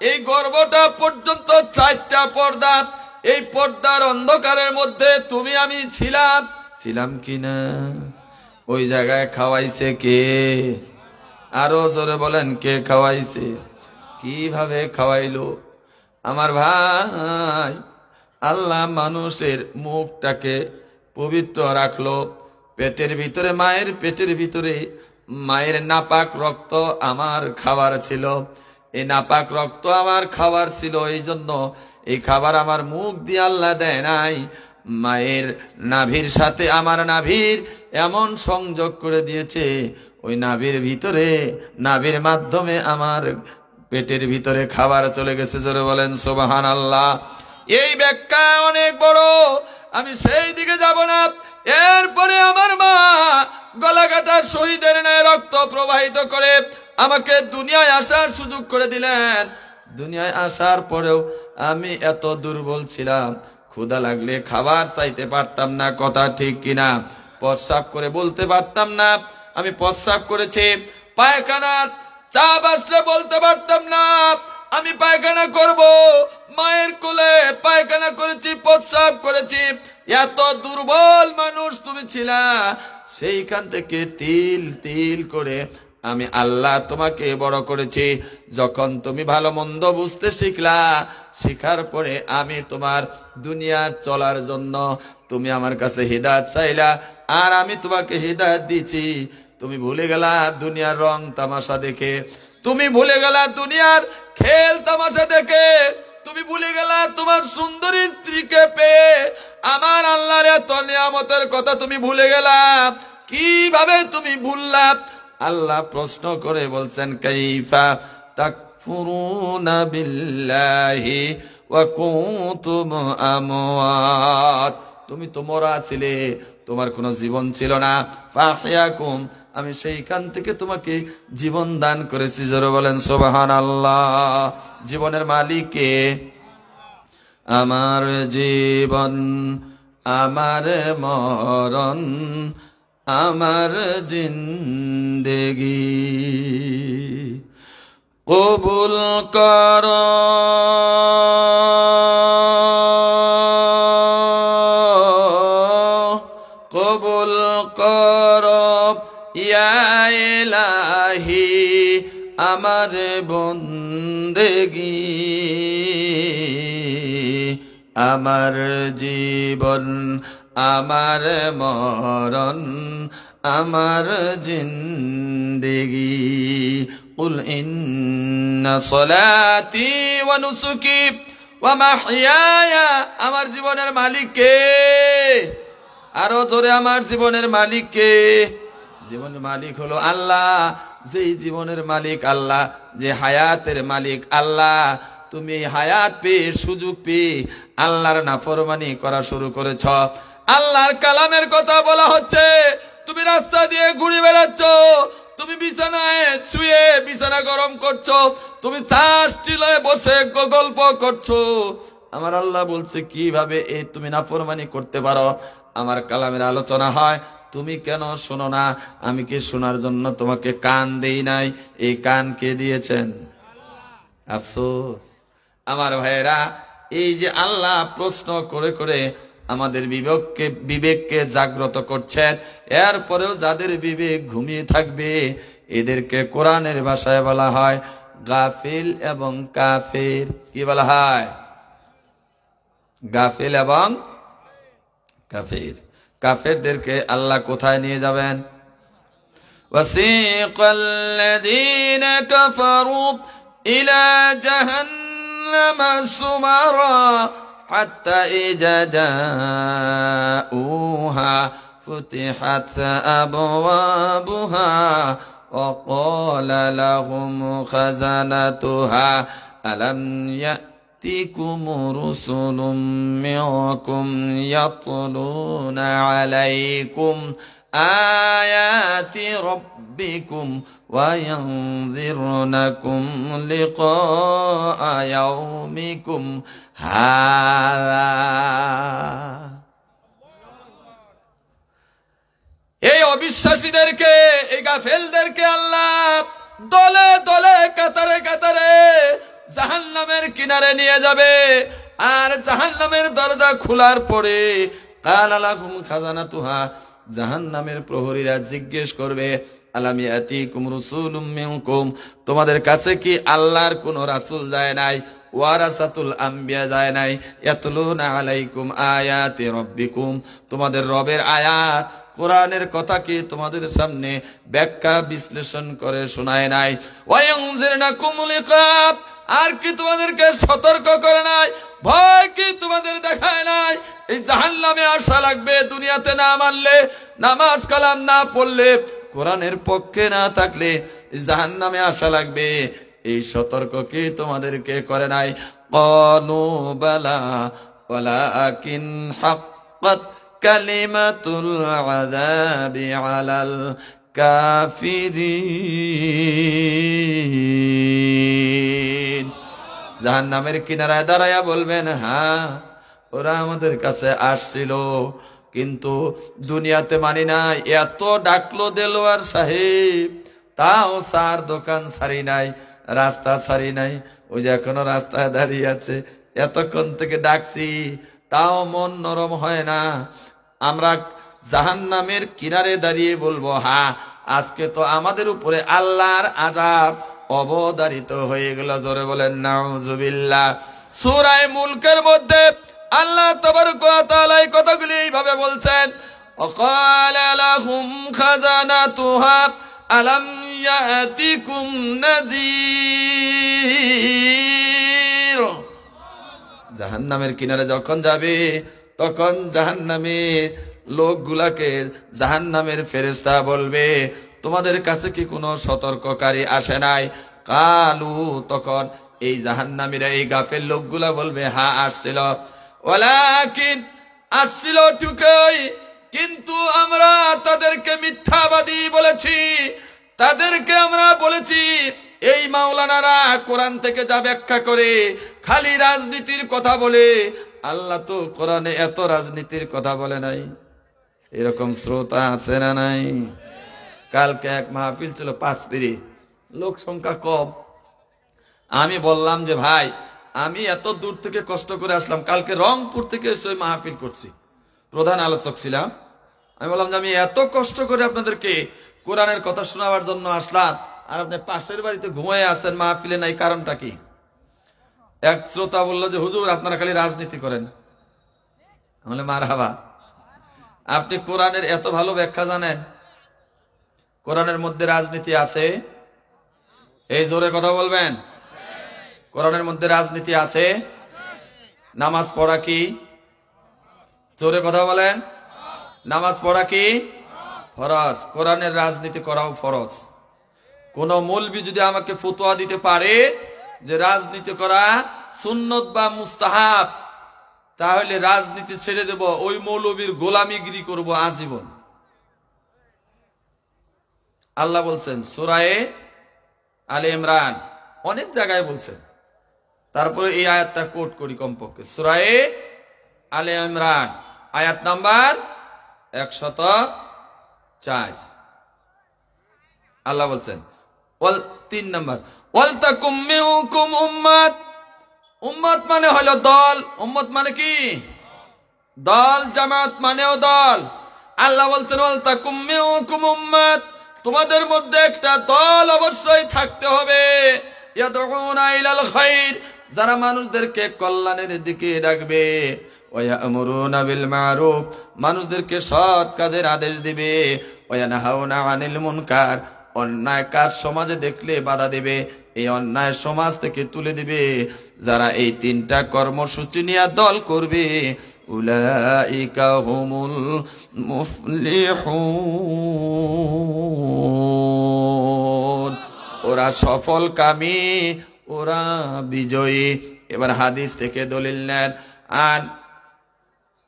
[SPEAKER 1] এই গর্ভটা পর্যন্ত 4টা পর্দা। এই পর্দার অন্ধকারের মধ্যে তুমি আমি ছিলাম কিনা? ওই জায়গায় খাওয়াইছে কে? আরো জোরে বলেন, কে খাওয়াইছে? কিভাবে খাওয়াইলো? আমার ভাই, আল্লাহ মানুষের মুখটাকে পবিত্র রাখলো। পেটের ভিতরে, মায়ের পেটের ভিতরে মায়ের নাপাক রক্ত আমার খাবার ছিল, এই নাপাক রক্ত আমার খাবার ছিল। এই জন্য এই খাবার আমার মুখ দিয়ে আল্লাহ দেয় নাই, মায়ের নাভির সাথে আমার নাভির এমন সংযোগ করে দিয়েছে, ওই নাভির ভিতরে, নাভির মাধ্যমে আমার পেটের ভিতরে খাবার চলে গেছে। জোরে বলেন সুবহানাল্লাহ। এই ব্যাখ্যা অনেক বড়, আমি সেই দিকে যাব না। এরপরে আমার মা গলাকাটা শহীদের ন্যায় রক্ত প্রবাহিত করে আমাকে দুনিয়ায় আসার সুযোগ করে দিলেন। দুনিয়ায় আসার পরেও আমি এত দুর্বল ছিলাম, ক্ষুধা লাগলে খাবার চাইতে পারতাম না, কথা ঠিক কিনা? প্রস্রাব করে বলতে পারতাম না আমি প্রস্রাব করেছি। পায়খানার চাপ আসলে বলতে পারতাম না আমি পায়খানা করব। মায়ের কোলে পায়খানা করেছি, প্রস্রাব করেছি। এত দুর্বল মানুষ তুমি ছিলা, সেইখান থেকে তিল তিল করে আমি আল্লাহ তোমাকে বড় করেছি। যখন তুমি ভালো মন্দ বুঝতে শিখলা, শিখার পরে আমি তোমার দুনিয়ার চলার জন্য তুমি আমার কাছে হিদায়াত চাইলা, আর আমি তোমাকে হিদায়াত দিয়েছি। তুমি ভুলে গেলা দুনিয়ার রং তামাশা দেখে, তুমি ভুলে গেলা দুনিয়ার খেল তামাশা দেখে, তুমি ভুলে গেলা তোমার সুন্দরী স্ত্রীকে পেয়ে আমার আল্লাহর এত নিয়ামতের কথা তুমি ভুলে গেলা। কিভাবে তুমি ভুললা? আল্লাহ প্রশ্ন করে বলছেন, কাইফা তাকফুরুনা বিল্লাহি ওয়া কুনতুম আমওয়াত। তুমি তো মরা ছিলে, তোমার কোনো জীবন ছিল না। ফাহিয়াকুম, আমি সেইখান থেকে তোমাকে জীবন দান করেছি। জোরে বলেন সুবহানাল্লাহ। জীবনের মালিক কে? আমার জীবন, আমার মরণ, আমার জিন্দেগি কবুল কর, কবুল কর ইয়া ইলাহি আমার বন্দেগি। আমার জীবন, আমার মরণ, আমার জিন্দেগি। কুল ইন্না সলাতি ওয়া নুসুকি ওয়া মাহইয়ায়া। আমার জীবনের মালিক কে? আরো জোরে, আমার জীবনের মালিক কে? জীবনের মালিক হলো আল্লাহ। যেই জীবনের মালিক আল্লাহ, যে হায়াতের মালিক আল্লাহ, তুমি এই হায়াত পেয়ে, সুযোগ পেয়ে আল্লাহর নাফরমানি করা শুরু করেছ। আল্লাহর কালামের কথা বলা হচ্ছে, তুমি রাস্তা দিয়ে ঘুরে বেড়াচ্ছ, তুমি বিছানায় শুয়ে বিছানা গরম করছো, তুমি চাষ টিলায় বসে গল্প করছো। আমার আল্লাহ বলছে কিভাবে এই তুমি নাফরমানি করতে পারো? আমার কালামের আলোচনা হয়, তুমি কেন শোনো না? আমি কি শোনার জন্য তোমাকে কান দেই নাই? এই কান কে দিয়েছেন? আফসোস আমার ভাইয়েরা, এই যে আল্লাহ প্রশ্ন করে করে আমাদের বিবেককে জাগ্রত করছেন, এরপরেও যাদের বিবেক ঘুমিয়ে থাকবে এদেরকে কোরআনের ভাষায় বলা হয় গাফিল এবং কাফের। কি বলা হয়? গাফিল এবং কাফের। কাফেরদেরকে আল্লাহ কোথায় নিয়ে যাবেন? ওয়াসিকাল্লাযীনা কাফারু ইলা জাহান্নামা সুমারা হাত্তা ইযা জাউহা ফুতিহাত আবওয়াবুহা ওয়া ক্বালা লাহুম খাযানাতুহা আলাম يأتكم رسل منكم يتلون عليكم آيات ربكم وينذرونكم لقاء يومكم هذا। এই অবিশ্বাসীদেরকে, এই গাফেলদেরকে আল্লাহ দলে দলে কাতারে কাতারে জাহান্নামের কিনারে নিয়ে যাবে। আর জাহান্নামের দরজা খোলার পরে কালা লাহুম খাজানাতুহা, জাহান্নামের প্রহরীরা জিজ্ঞেস করবে আলাম ইয়াতিকুম রাসূলুম মিনকুম, তোমাদের কাছে কি আল্লাহর কোন রাসূল যায় নাই? ওয়ারাসাতুল আম্বিয়া যায় নাই? ইয়াতলুনা আলাইকুম আয়াতি রাব্বিকুম, তোমাদের রবের আয়াত কোরআনের কথা কি তোমাদের সামনে ব্যাখ্যা বিশ্লেষণ করে শোনায় নাই? ওয়ায়ানজিরনাকুম লিকা, আর কি তোমাদেরকে সতর্ক করে নাই? ভয় কি তোমাদের দেখায় নাই? এই জাহান্নামে আসা লাগবে দুনিয়াতে না মানলে, নামাজ কালাম না পড়লে, কোরআনের পক্ষে না থাকলে জাহান্নামে আসা লাগবে, এই সতর্ক কি তোমাদেরকে করে নাই? ক্বালু বালা ওয়ালাকিন হাক্কাত কালিমাতুল আযাবি আলাল কাফিরিন। জাহান্নামের কিনারায় দাঁড়ায়া বলবেন, হ্যাঁ ওরা আমাদের কাছে আসছিল, কিন্তু দুনিয়াতে মানি নাই। এত ডাকলো দেলোয়ার সাহেব, তাও চার দোকান ছাড়ি নাই, রাস্তা ছাড়ি নাই, ওই যে এখনো রাস্তায় দাঁড়িয়ে আছে। এতক্ষণ থেকে ডাকছি, তাও মন নরম হয় না। আমরা জাহান্নামের কিনারে দাঁড়িয়ে বলবো, হ্যাঁ আজকে তো আমাদের উপরে আল্লাহর আযাব অবধারিত হয়ে গেল। জোরে বলেন নাউযুবিল্লাহ। সূরা মুলকের মধ্যে আল্লাহ তাবারক ওয়া তাআলা এই কথাগুলি এইভাবে বলছেন, ওয়াকালা লাহুম খাযানাতুহা আলাম ইয়াতিকুম নাযীর। জাহান্নামের কিনারে যখন যাবে তখন জাহান্নামের লোকগুলাকে জাহান্নামের ফেরেশতা বলবে, তোমাদের কাছে কি কোনো সতর্ককারী আসে নাই? কালু, তখন এই জাহান্নামীরা, এই গাফেল লোকগুলা বলবে, হ্যাঁ আসছিল। ওয়ালাকিন, আসছিল ঠিকই, কিন্তু আমরা তাদেরকে মিথ্যাবাদী বলেছি। তাদেরকে আমরা বলেছি এই মাওলানারা কোরআন থেকে যা ব্যাখ্যা করে খালি রাজনীতির কথা বলে, আল্লাহ তো কোরআনে এত রাজনীতির কথা বলে নাই। এরকম শ্রোতা আছে না নাই? কালকে এক মাহফিল ছিল পাঁচপিরি, লোক সংখ্যা কম। আমি বললাম যে ভাই, আমি এত দূর থেকে কষ্ট করে আসলাম, কালকে রংপুর থেকে এসে মাহফিল করছি, প্রধান আলোচক ছিলাম। আমি বললাম যে আমি এত কষ্ট করে আপনাদেরকে কোরআনের কথা শোনাবার জন্য আসলাম, আর আপনি পাশের বাড়িতে ঘুমিয়ে আছেন, মাহফিলে নাই, কারণটা কি? এক শ্রোতা বললো যে হুজুর আপনারা খালি রাজনীতি করেন। বলে মারহাবা, আপনি কোরআনের এত ভালো ব্যাখ্যা জানেন, কোরআনের মধ্যে রাজনীতি আছে? এই জোরে কথা বলবেন। কোরআনের মধ্যে রাজনীতি আছে? নামাজ পড়া কি? জোরে কথা বলেন। নামাজ পড়া কি ফরজ? কোরআনের রাজনীতি করাও ফরজ। কোন মৌলবি যদি আমাকে ফতোয়া দিতে পারে যে রাজনীতি করা সুন্নত বা মুস্তাহাব, তাহলে রাজনীতি ছেড়ে দেব, ওই মৌলবীর গোলামিগিরি করব আজীবন। আল্লাহ বলছেন সূরা আলে ইমরান, অনেক জায়গায় বলছেন, তারপরে এই আয়াতটা কোট করি কমপক্ষে, সূরা আলে ইমরান আয়াত নাম্বার 104। আল্লাহ বলছেন 3 নম্বর, ওয়াল তাকুম মিনকুম উম্মাত। উম্মত মানে হলো দল। উম্মত মানে কি? দল। জামাত মানেও দল। আল্লাহ বলছেন ওয়াল তাকুম মিনকুম উম্মাত, তোমাদের মধ্যে একটা দল অবশ্যই থাকতে হবে। ইয়াদউনা ইলাল খায়র, যারা মানুষদেরকে কল্যাণের দিকে ডাকবে। ওয়া ইয়ামুরুনা বিল মারুফ, মানুষদেরকে সৎ কাজের আদেশ দিবে। ওয়া ইয়ানহাউনা আনিল মুনকার, অন্যায় কাজ সমাজে দেখলে বাধা দিবে, এই অন্যায় সমাজ থেকে তুলে দিবে। যারা এই 3টা কর্মসূচি নিয়ে দল করবে, উলাইকা হুমুল মুফলিহুন, ওরা সফলকামী, ওরা বিজয়ী। এবার হাদিস থেকে দলিল নেন। আন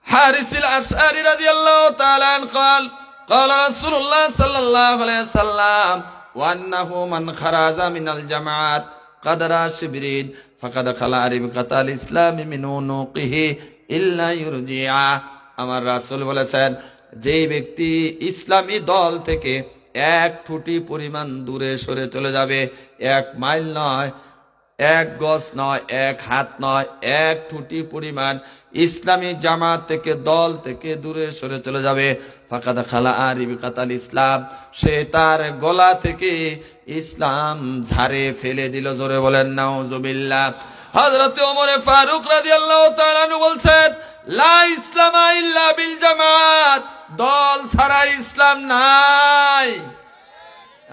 [SPEAKER 1] হারিসিল আশআরি রাদিয়াল্লাহু তাআলা আনহু قال قال رسول الله صلى الله عليه وسلم وأنه من خرج من الجماعات قدر شبرين فقد خلع ربقة الإسلام من عنقه إلا يرجع। আমার রাসূল বলেছেন, যেই ব্যক্তি ইসলামী দল থেকে 1 ফুটি পরিমাণ দূরে সরে চলে যাবে, 1 মাইল নয়, 1 গজ নয়, 1 হাত নয়, 1 ফুটি পরিমাণ ইসলামী জামাত থেকে, দল থেকে দূরে সরে চলে যাবে, ফাকাদ খালা রিবকাতাল ইসলাম, সে তার গলা থেকে ইসলাম ঝাড়ে ফেলে দিল। জোরে বলেন নাউজুবিল্লাহ। হযরত ওমর ফারুক রাদিয়াল্লাহু তাআলা আনহু বলছেন, লা ইসলামা ইল্লা বিল জামাত, দল ছাড়া ইসলাম নাই।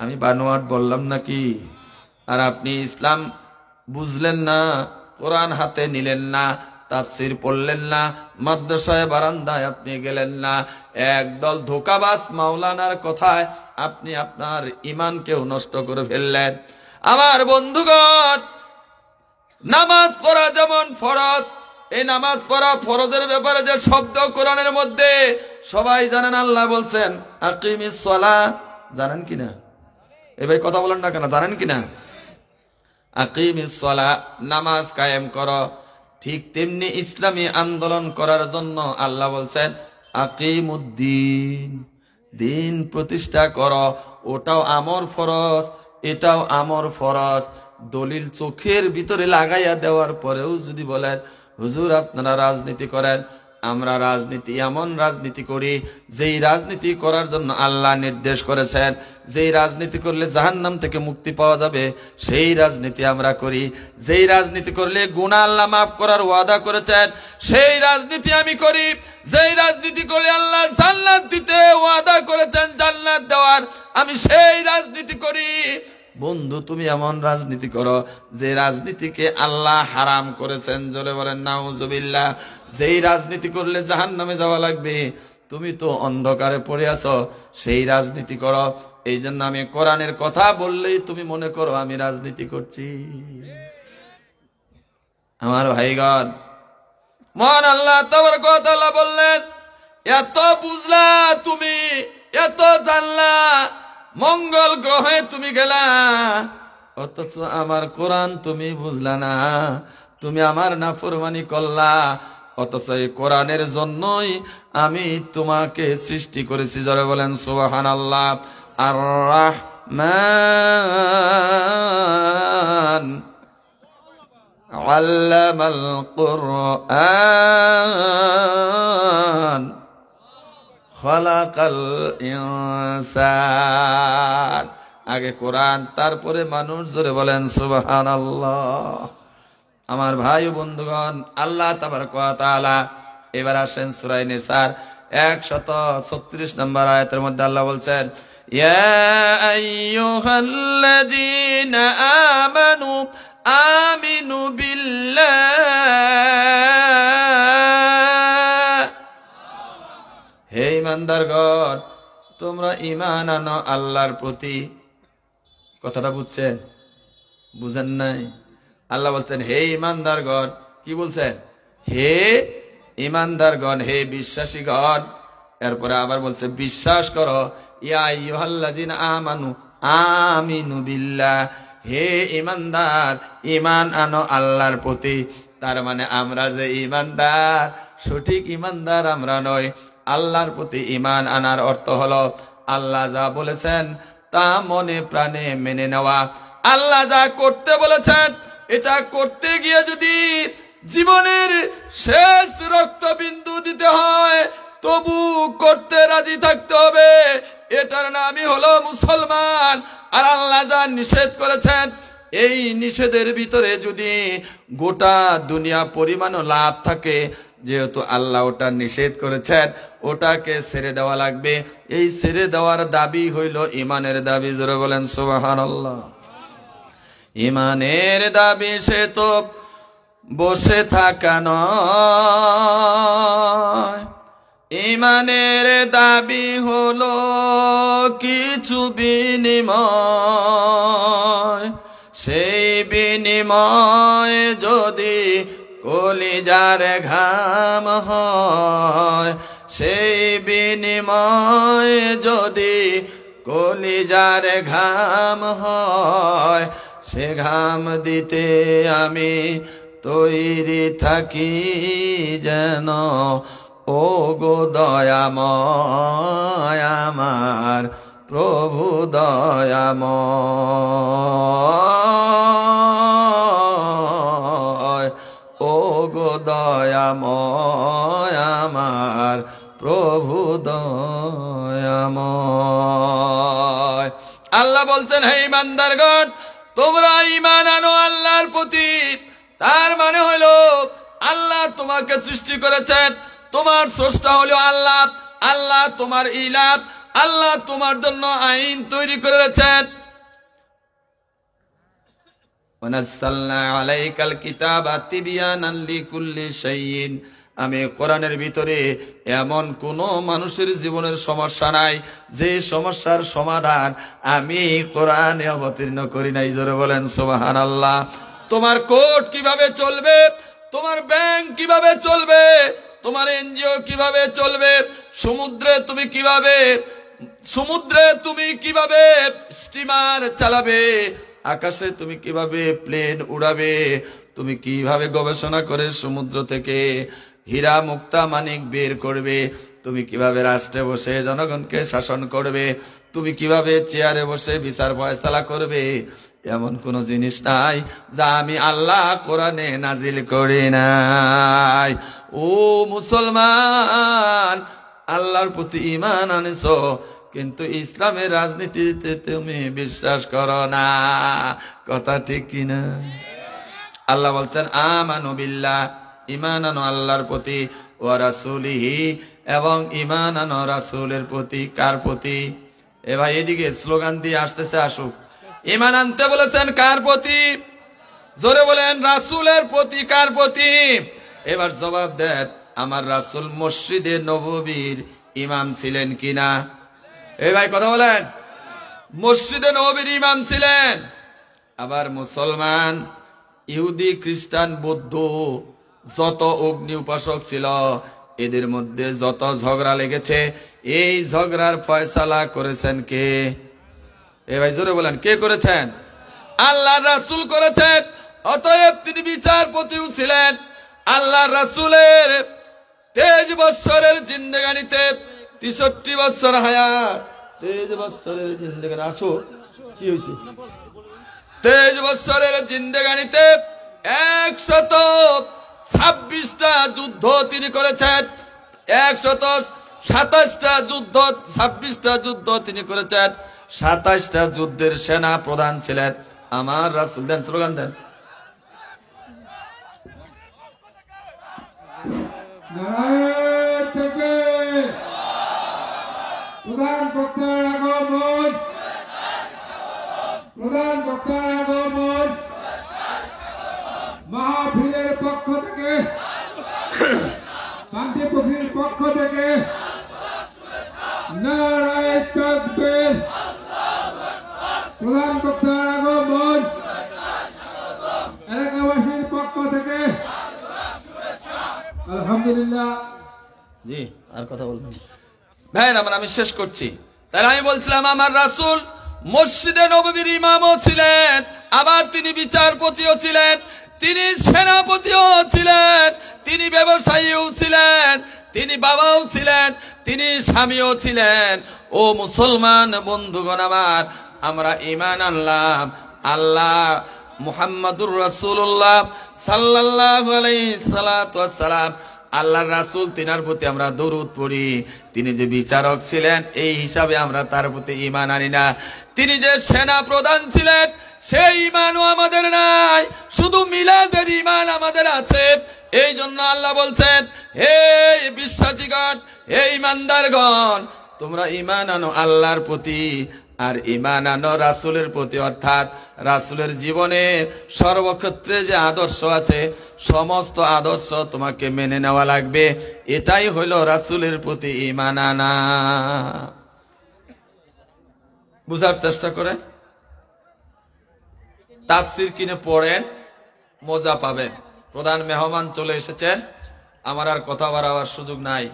[SPEAKER 1] আমি বানোয়াট বললাম নাকি? আর আপনি ইসলাম বুঝলেন না, কোরআন হাতে নিলেন না, তাফসীর পড়লেন না, মাদ্রাসায় বারান্দায় আপনি গেলেন না, একদল ধোঁকাবাজ মাওলানার কথায় আপনি আপনার ঈমানকেও নষ্ট করে ফেললেন। আমার বন্ধুগণ, নামাজ পড়া যেমন ফরজ, এই নামাজ পড়া ফরজের ব্যাপারে যে শব্দ কোরআনের মধ্যে সবাই জানেন। আল্লাহ বলছেন আকিমিস সালাহ, জানেন কিনা? এই ভাই কথা বলেন না কেন, জানেন কিনা? আকিমিস সালাহ, নামাজ কায়েম করো। ঠিক তেমনি ইসলামী আন্দোলন করার জন্য আল্লাহ বলছেন আকিমুদ্দিন, দিন প্রতিষ্ঠা করো। ওটাও আমর ফরজ, এটাও আমর ফরজ। দলিল চোখের ভিতরে লাগাইয়া দেওয়ার পরেও যদি বলেন হুজুর আপনারা রাজনীতি করেন, আমরা রাজনীতি এমন রাজনীতি করি যেই রাজনীতি করার জন্য আল্লাহ নির্দেশ করেছেন, যেই রাজনীতি করলে জাহান্নাম থেকে মুক্তি পাওয়া যাবে সেই রাজনীতি আমরা করি, যেই রাজনীতি করলে গুনাহ আল্লাহ মাফ করার ওয়াদা করেছেন সেই রাজনীতি আমি করি, যেই রাজনীতি করলে আল্লাহ জান্নাত দিতে ওয়াদা করেছেন, জান্নাত দেওয়ার, আমি সেই রাজনীতি করি। বন্ধু তুমি এমন রাজনীতি করো যে রাজনীতিকে আল্লাহ হারাম করেছেন। জোরে বলেন নাউজুবিল্লাহ। যেই রাজনীতি করলে জাহান্নামে যাওয়া লাগবে, তুমি তো অন্ধকারে পড়ে আছো, সেই রাজনীতি করো। এই জন্য আমি কোরআনের কথা বললেই তুমি মনে করো আমি রাজনীতি করছি। আমার ভাইগণ, মহান আল্লাহ তাবারক ওয়া তাআলা বললেন, এত বুঝলা তুমি, এত জানলা, মঙ্গল গ্রহে তুমি গেলা, অথচ আমার কোরআন তুমি বুঝলা না, তুমি আমার নাফরমানি করলা। অথচ এই কোরআনের জন্যই আমি তোমাকে সৃষ্টি করেছি। যারা বলেন সুবহানাল্লাহ। আর রাহমান আল্লামাল কুরআন খালাকাল ইনসান। আগে কোরআন, তারপরে মানুষ। জোরে বলেন সুবহানাল্লাহ। আমার ভাই ও বন্ধুগণ, আল্লাহ তাবারক ওয়া তাআলা এবার আসেন সূরা নিসার 136 নম্বর আয়াতের মধ্যে আল্লাহ বলছেন, ইয়া আইয়ুহাল্লাযীনা আমানু আমিনু বিল্লাহ। হে ঈমানদারগণ, তোমরা ঈমান আনো আল্লাহর প্রতি। কথাটা বুঝছেন? বুঝেন নাই? আল্লাহ বলছেন হে ঈমানদারগণ। কি বলছেন? হে ঈমানদারগণ, হে বিশ্বাসীগণ। এরপরে আবার বলছে বিশ্বাস করো। ইয়া আইয়ুহাল্লাযীনা আমানু আমিনু বিল্লাহ। হে ইমানদার, ইমান আনো আল্লাহর প্রতি। তার মানে আমরা যে ইমানদার, সঠিক ইমানদার আমরা নই। আল্লাহর প্রতি ইমান আনার অর্থ হলো আল্লাহ যা বলেছেন তা মনে প্রাণে মেনে নেওয়া। আল্লাহ যা করতে বলেছেন এটা করতে গিয়ে যদি জীবনের শেষ রক্তবিন্দু দিতে হয় তবু করতে রাজি থাকতে হবে। এটার নামই হলো মুসলমান। আর আল্লাহ যা নিষেধ করেছেন এই নিষেধের ভিতরে যদি গোটা দুনিয়া পরিমাণও লাভ থাকে, যেহেতু আল্লাহ ওটা নিষেধ করেছেন ওটাকে ছেড়ে দেওয়া লাগবে। এই ছেড়ে দেওয়ার দাবি হইল ইমানের দাবি। জোরে বলেন সুবহানাল্লাহ। ইমানের দাবি সে তো বসে থাকা নয়, ইমানের দাবি হলো কিছু বিনিময়। সেই বিনিময় যদি কলিজার ঘাম হয়, সেই বিনিময় যদি কলিজার ঘাম হয়, সে ঘাম দিতে আমি তৈরি থাকি যেন ও গো দয়াময় আমার প্রভু দয়াময়, ও গো দয়াময় আমার প্রভু দয়াময়। আল্লাহ বলছেন, হে ইমানদারগণ, তোমরা ঈমান আনো আল্লাহর প্রতি। তার মানে হলো আল্লাহ তোমাকে সৃষ্টি করেছেন, তোমার স্রষ্টা হলো আল্লাহ, আল্লাহ তোমার ইলাহ, আল্লাহ তোমার জন্য আইন তৈরি করে রেখেছেন। ওয়ানাজ্জালনা আলাইকাল কিতাবা তিবয়ানান লিকুল্লি শাইইন। আমি কোরআনের ভিতরে এমন কোন মানুষের জীবনের সমস্যা নাই যে সমস্যার সমাধান আমি কোরআনে অবতীর্ণ করি নাই। জোরে বলেন সুবহানাল্লাহ। তোমার কোর্ট কিভাবে চলবে, তোমার ব্যাংক কিভাবে চলবে, তোমার এনজিও কিভাবে চলবে, সমুদ্রে তুমি কিভাবে স্টিমার চালাবে, আকাশে তুমি কিভাবে প্লেন উড়াবে, তুমি কিভাবে গবেষণা করে সমুদ্র থেকে হীরা মুক্তা মানিক বের করবে, তুমি কিভাবে রাষ্ট্রে বসে জনগণকে শাসন করবে, তুমি কিভাবে চেয়ারে বসে বিচার ফয়সালা করবে, এমন কোন জিনিস নাই যা আমি আল্লাহ কোরআনে নাজিল করি নাই। ও মুসলমান, আল্লাহর প্রতি ঈমান আনছো কিন্তু ইসলামের রাজনীতিতে তুমি বিশ্বাস করো না। কথা ঠিক কিনা? আল্লাহ বলছেন, আমানু বিল্লাহ, ঈমান আনো আল্লাহর প্রতি, ওয়া রাসূলিহি, এবং ঈমান আনো রাসূলের প্রতি। কার প্রতি? এ ভাই এদিকে স্লোগান দিয়ে আসতেছে, আসুক। ঈমান আনতে বলেছেন কার প্রতি? জোরে বলেন, রাসূলের প্রতি। কার প্রতি? এবার জবাব দেন, আমার রাসূল মসজিদে নববীর ইমাম ছিলেন কিনা? এই ভাই কথা বলেন, মসজিদে নববীর ইমাম ছিলেন। আবার মুসলমান, ইহুদি, খ্রিস্টান, বৌদ্ধ যত অগ্নি উপাসক ছিল এদের মধ্যে যত ঝগড়া লেগেছে এই ঝগড়ার ফয়সালা করেছেন কে? এ ভাই জোরে বলেন, কে করেছেন? আল্লাহর রাসূল করেছেন। অতএব তিনি বিচারপতিও ছিলেন। আল্লাহর রাসূলের 23 বছরের জিন্দেগানিতে 63 বছর হায়াত, 23 বছরের জিন্দেগানি, আসো কি হয়েছে, 23 বছরের জিন্দেগানিতে 126টা যুদ্ধ তিনি করেছেন। 127টা যুদ্ধ, 26টা যুদ্ধ তিনি করেছেন। 27টা যুদ্ধের সেনা প্রধান ছিলেন আমার রাসূল। দেন স্লোগান দেন।
[SPEAKER 2] প্রধান বক্তার আগমন, প্রধান বক্তার আগমন, মাহফিলের পক্ষ থেকে, শান্তিপুরীর পক্ষ থেকে নারায়ে তাকবীর। প্রধান বক্তার আগমন, এলাকাবাসীর পক্ষ থেকে আলহামদুলিল্লাহ।
[SPEAKER 1] জি, আর কথা বলবেন ভাই? আমি শেষ করছি। তাহলে আমি বলছিলাম আমার রাসূল মসজিদে নববীর ইমামও ছিলেন, আবার তিনি বিচারপতিও ছিলেন, তিনি সেনাপতিও ছিলেন, তিনি ব্যবসায়ীও ছিলেন, তিনি বাবাও ছিলেন, তিনি স্বামীও ছিলেন। ও মুসলমান বন্ধুগণ আমার, আমরা ঈমান আনলাম আল্লাহ মুহাম্মাদুর রাসূলুল্লাহ সাল্লাল্লাহু আলাইহি সাল্লাতু ওয়াসসালাম আল্লাহর রাসূল, তিনার প্রতি আমরা দরুদ পড়ি। তিনি যে বিচারক ছিলেন এই হিসাবে আমরা তার প্রতি ঈমান আনি না। তিনি যে সেনা প্রধান ছিলেন সেই ঈমানও আমাদের নাই, শুধু মিলাদের ঈমান আমাদের আছে। এই জন্য আল্লাহ বলছেন, হে বিশ্বাসীগণ, হে ঈমানদারগণ, তোমরা ঈমান আনো আল্লাহর প্রতি আর ঈমান আনো রাসূলের প্রতি। অর্থাৎ রাসূলের জীবনে সর্বক্ষেত্রে যে আদর্শ আছে সমস্ত আদর্শ তোমাকে মেনে নেওয়া লাগবে। এটাই হলো রাসূলের প্রতি ঈমান আনা। বুঝার চেষ্টা করেন, তাফসীর কিনে পড়েন, মজা পাবেন। প্রধান মেহমান চলে এসেছেন, আমার আর কথা বাড়াবার সুযোগ নাই।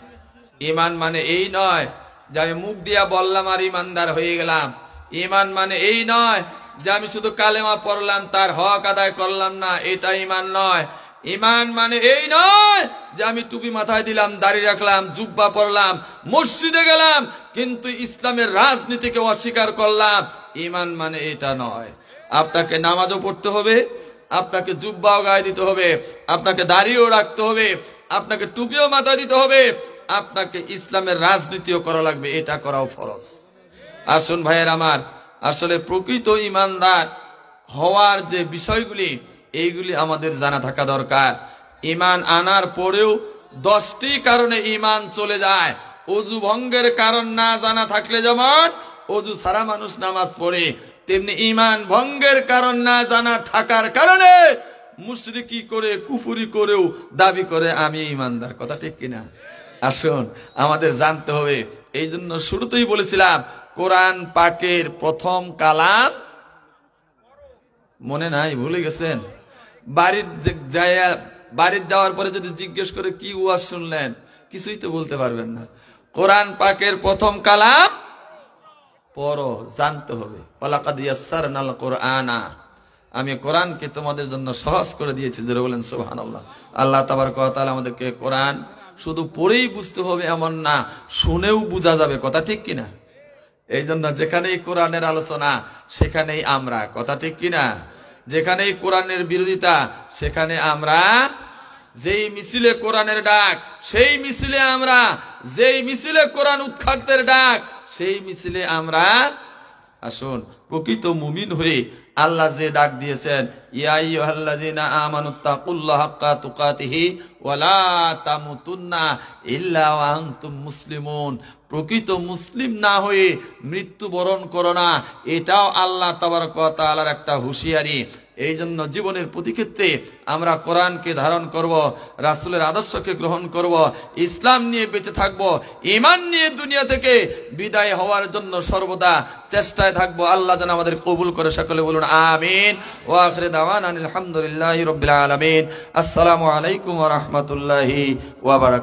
[SPEAKER 1] ঈমান মানে এই নয় যে আমি মুখ দিয়া বললাম আর ঈমানদার হয়ে গেলাম। ঈমান মানে এই নয় যে আমি শুধু কালেমা পড়লাম তার হক আদায় করলাম না, এটা ঈমান নয়। ঈমান মানে এই নয় যে আমি টুপি মাথায় দিলাম, দাড়ি রাখলাম, জুব্বা পরলাম, মসজিদে গেলাম, কিন্তু ইসলামের রাজনীতিকে অস্বীকার করলাম। ঈমান মানে এটা নয়। আপনাকে নামাজও পড়তে হবে, আপনাকে জুব্বাও গায়ে দিতে হবে, আপনাকে দাড়িও রাখতে হবে, আপনাকে টুপিও মাথায় দিতে হবে, আপনাকে ইসলামের রাজনীতিও করা লাগবে, এটা করাও ফরজ। আসুন ভাইয়ের আমার, আসলে প্রকৃত ঈমানদার হওয়ার যে বিষয়গুলি এইগুলি আমাদের জানা থাকা দরকার। ঈমান আনার পরেও 10টি কারণে ঈমান চলে যায়। ওযু ভঙ্গের কারণ না জানা থাকলে যেমন ওযু ছাড়া মানুষ নামাজ পড়ে, তেমনি ঈমান ভঙ্গের কারণ না জানা থাকার কারণে মুশরিকি করে কুফরি করেও দাবি করে আমি ঈমানদার। কথা ঠিক কিনা? আসুন আমাদের জানতে হবে। এই জন্য শুরুতেই বলেছিলাম কোরআন পাকের প্রথম কালাম মনে নাই, ভুলে গেছেন? বাড়ির যাওয়ার পরে যদি জিজ্ঞেস করে কি ওয়াজ শুনলেন, কিছুই তো বলতে পারবেন না। কোরআন পাকের প্রথম কালাম পড়ো, জানতে হবে। ওয়ালাকাদ ইয়াসসারনাল কুরআনা, আমি কোরআনকে তোমাদের জন্য সহজ করে দিয়েছি। যারা বলেন সুবহানাল্লাহ। আল্লাহ তাবারক ওয়া তাআলা আমাদেরকে কোরআন শুধু পড়েই বুঝতে হবে এমন না, শুনেও বোঝা যাবে। কথা ঠিক কিনা? এই জন্য যেখানেই কোরআনের আলোচনা সেখানেই আমরা। কথা ঠিক কিনা? যেখানেই কোরআনের বিরোধিতা সেখানে আমরা। যেই মিছিলে কোরআনের ডাক সেই মিছিলে আমরা, যেই মিছিলে কোরআন উৎখাতের ডাক সেই মিছিলে আমরা। আসুন প্রকৃত মুমিন হয়ে আল্লাহ যে ডাক দিয়েছেন, ইয়া আইয়ুহাল্লাযীনা আমানুত্তাকুল্লাহা হাক্কা তুকাতিহি ওয়া লা তামুতুন্না ইল্লা ওয়া আনতুম মুসলিমুন, প্রকৃত মুসলিম না হয়ে মৃত্যুবরণ করো না, এটাও আল্লাহ তাবারক ওয়া তাআলার একটা হুঁশিয়ারি। এই জন্য জীবনের প্রতি ক্ষেত্রে আমরা কোরআনকে ধারণ করব, রাসূলের আদর্শকে গ্রহণ করব, ইসলাম নিয়ে বেঁচে থাকব, ঈমান নিয়ে দুনিয়া থেকে বিদায় হওয়ার জন্য সর্বদা চেষ্টায় থাকব। আল্লাহ যেন আমাদের কবুল করে। সকলে বলুন আমিন। ওয়া আখিরু দাওয়ানা আলহামদুলিল্লাহি রাব্বিল আলামিন। আসসালামু আলাইকুম ওয়া রাহমাতুল্লাহি ওয়া বারাকাতুহু।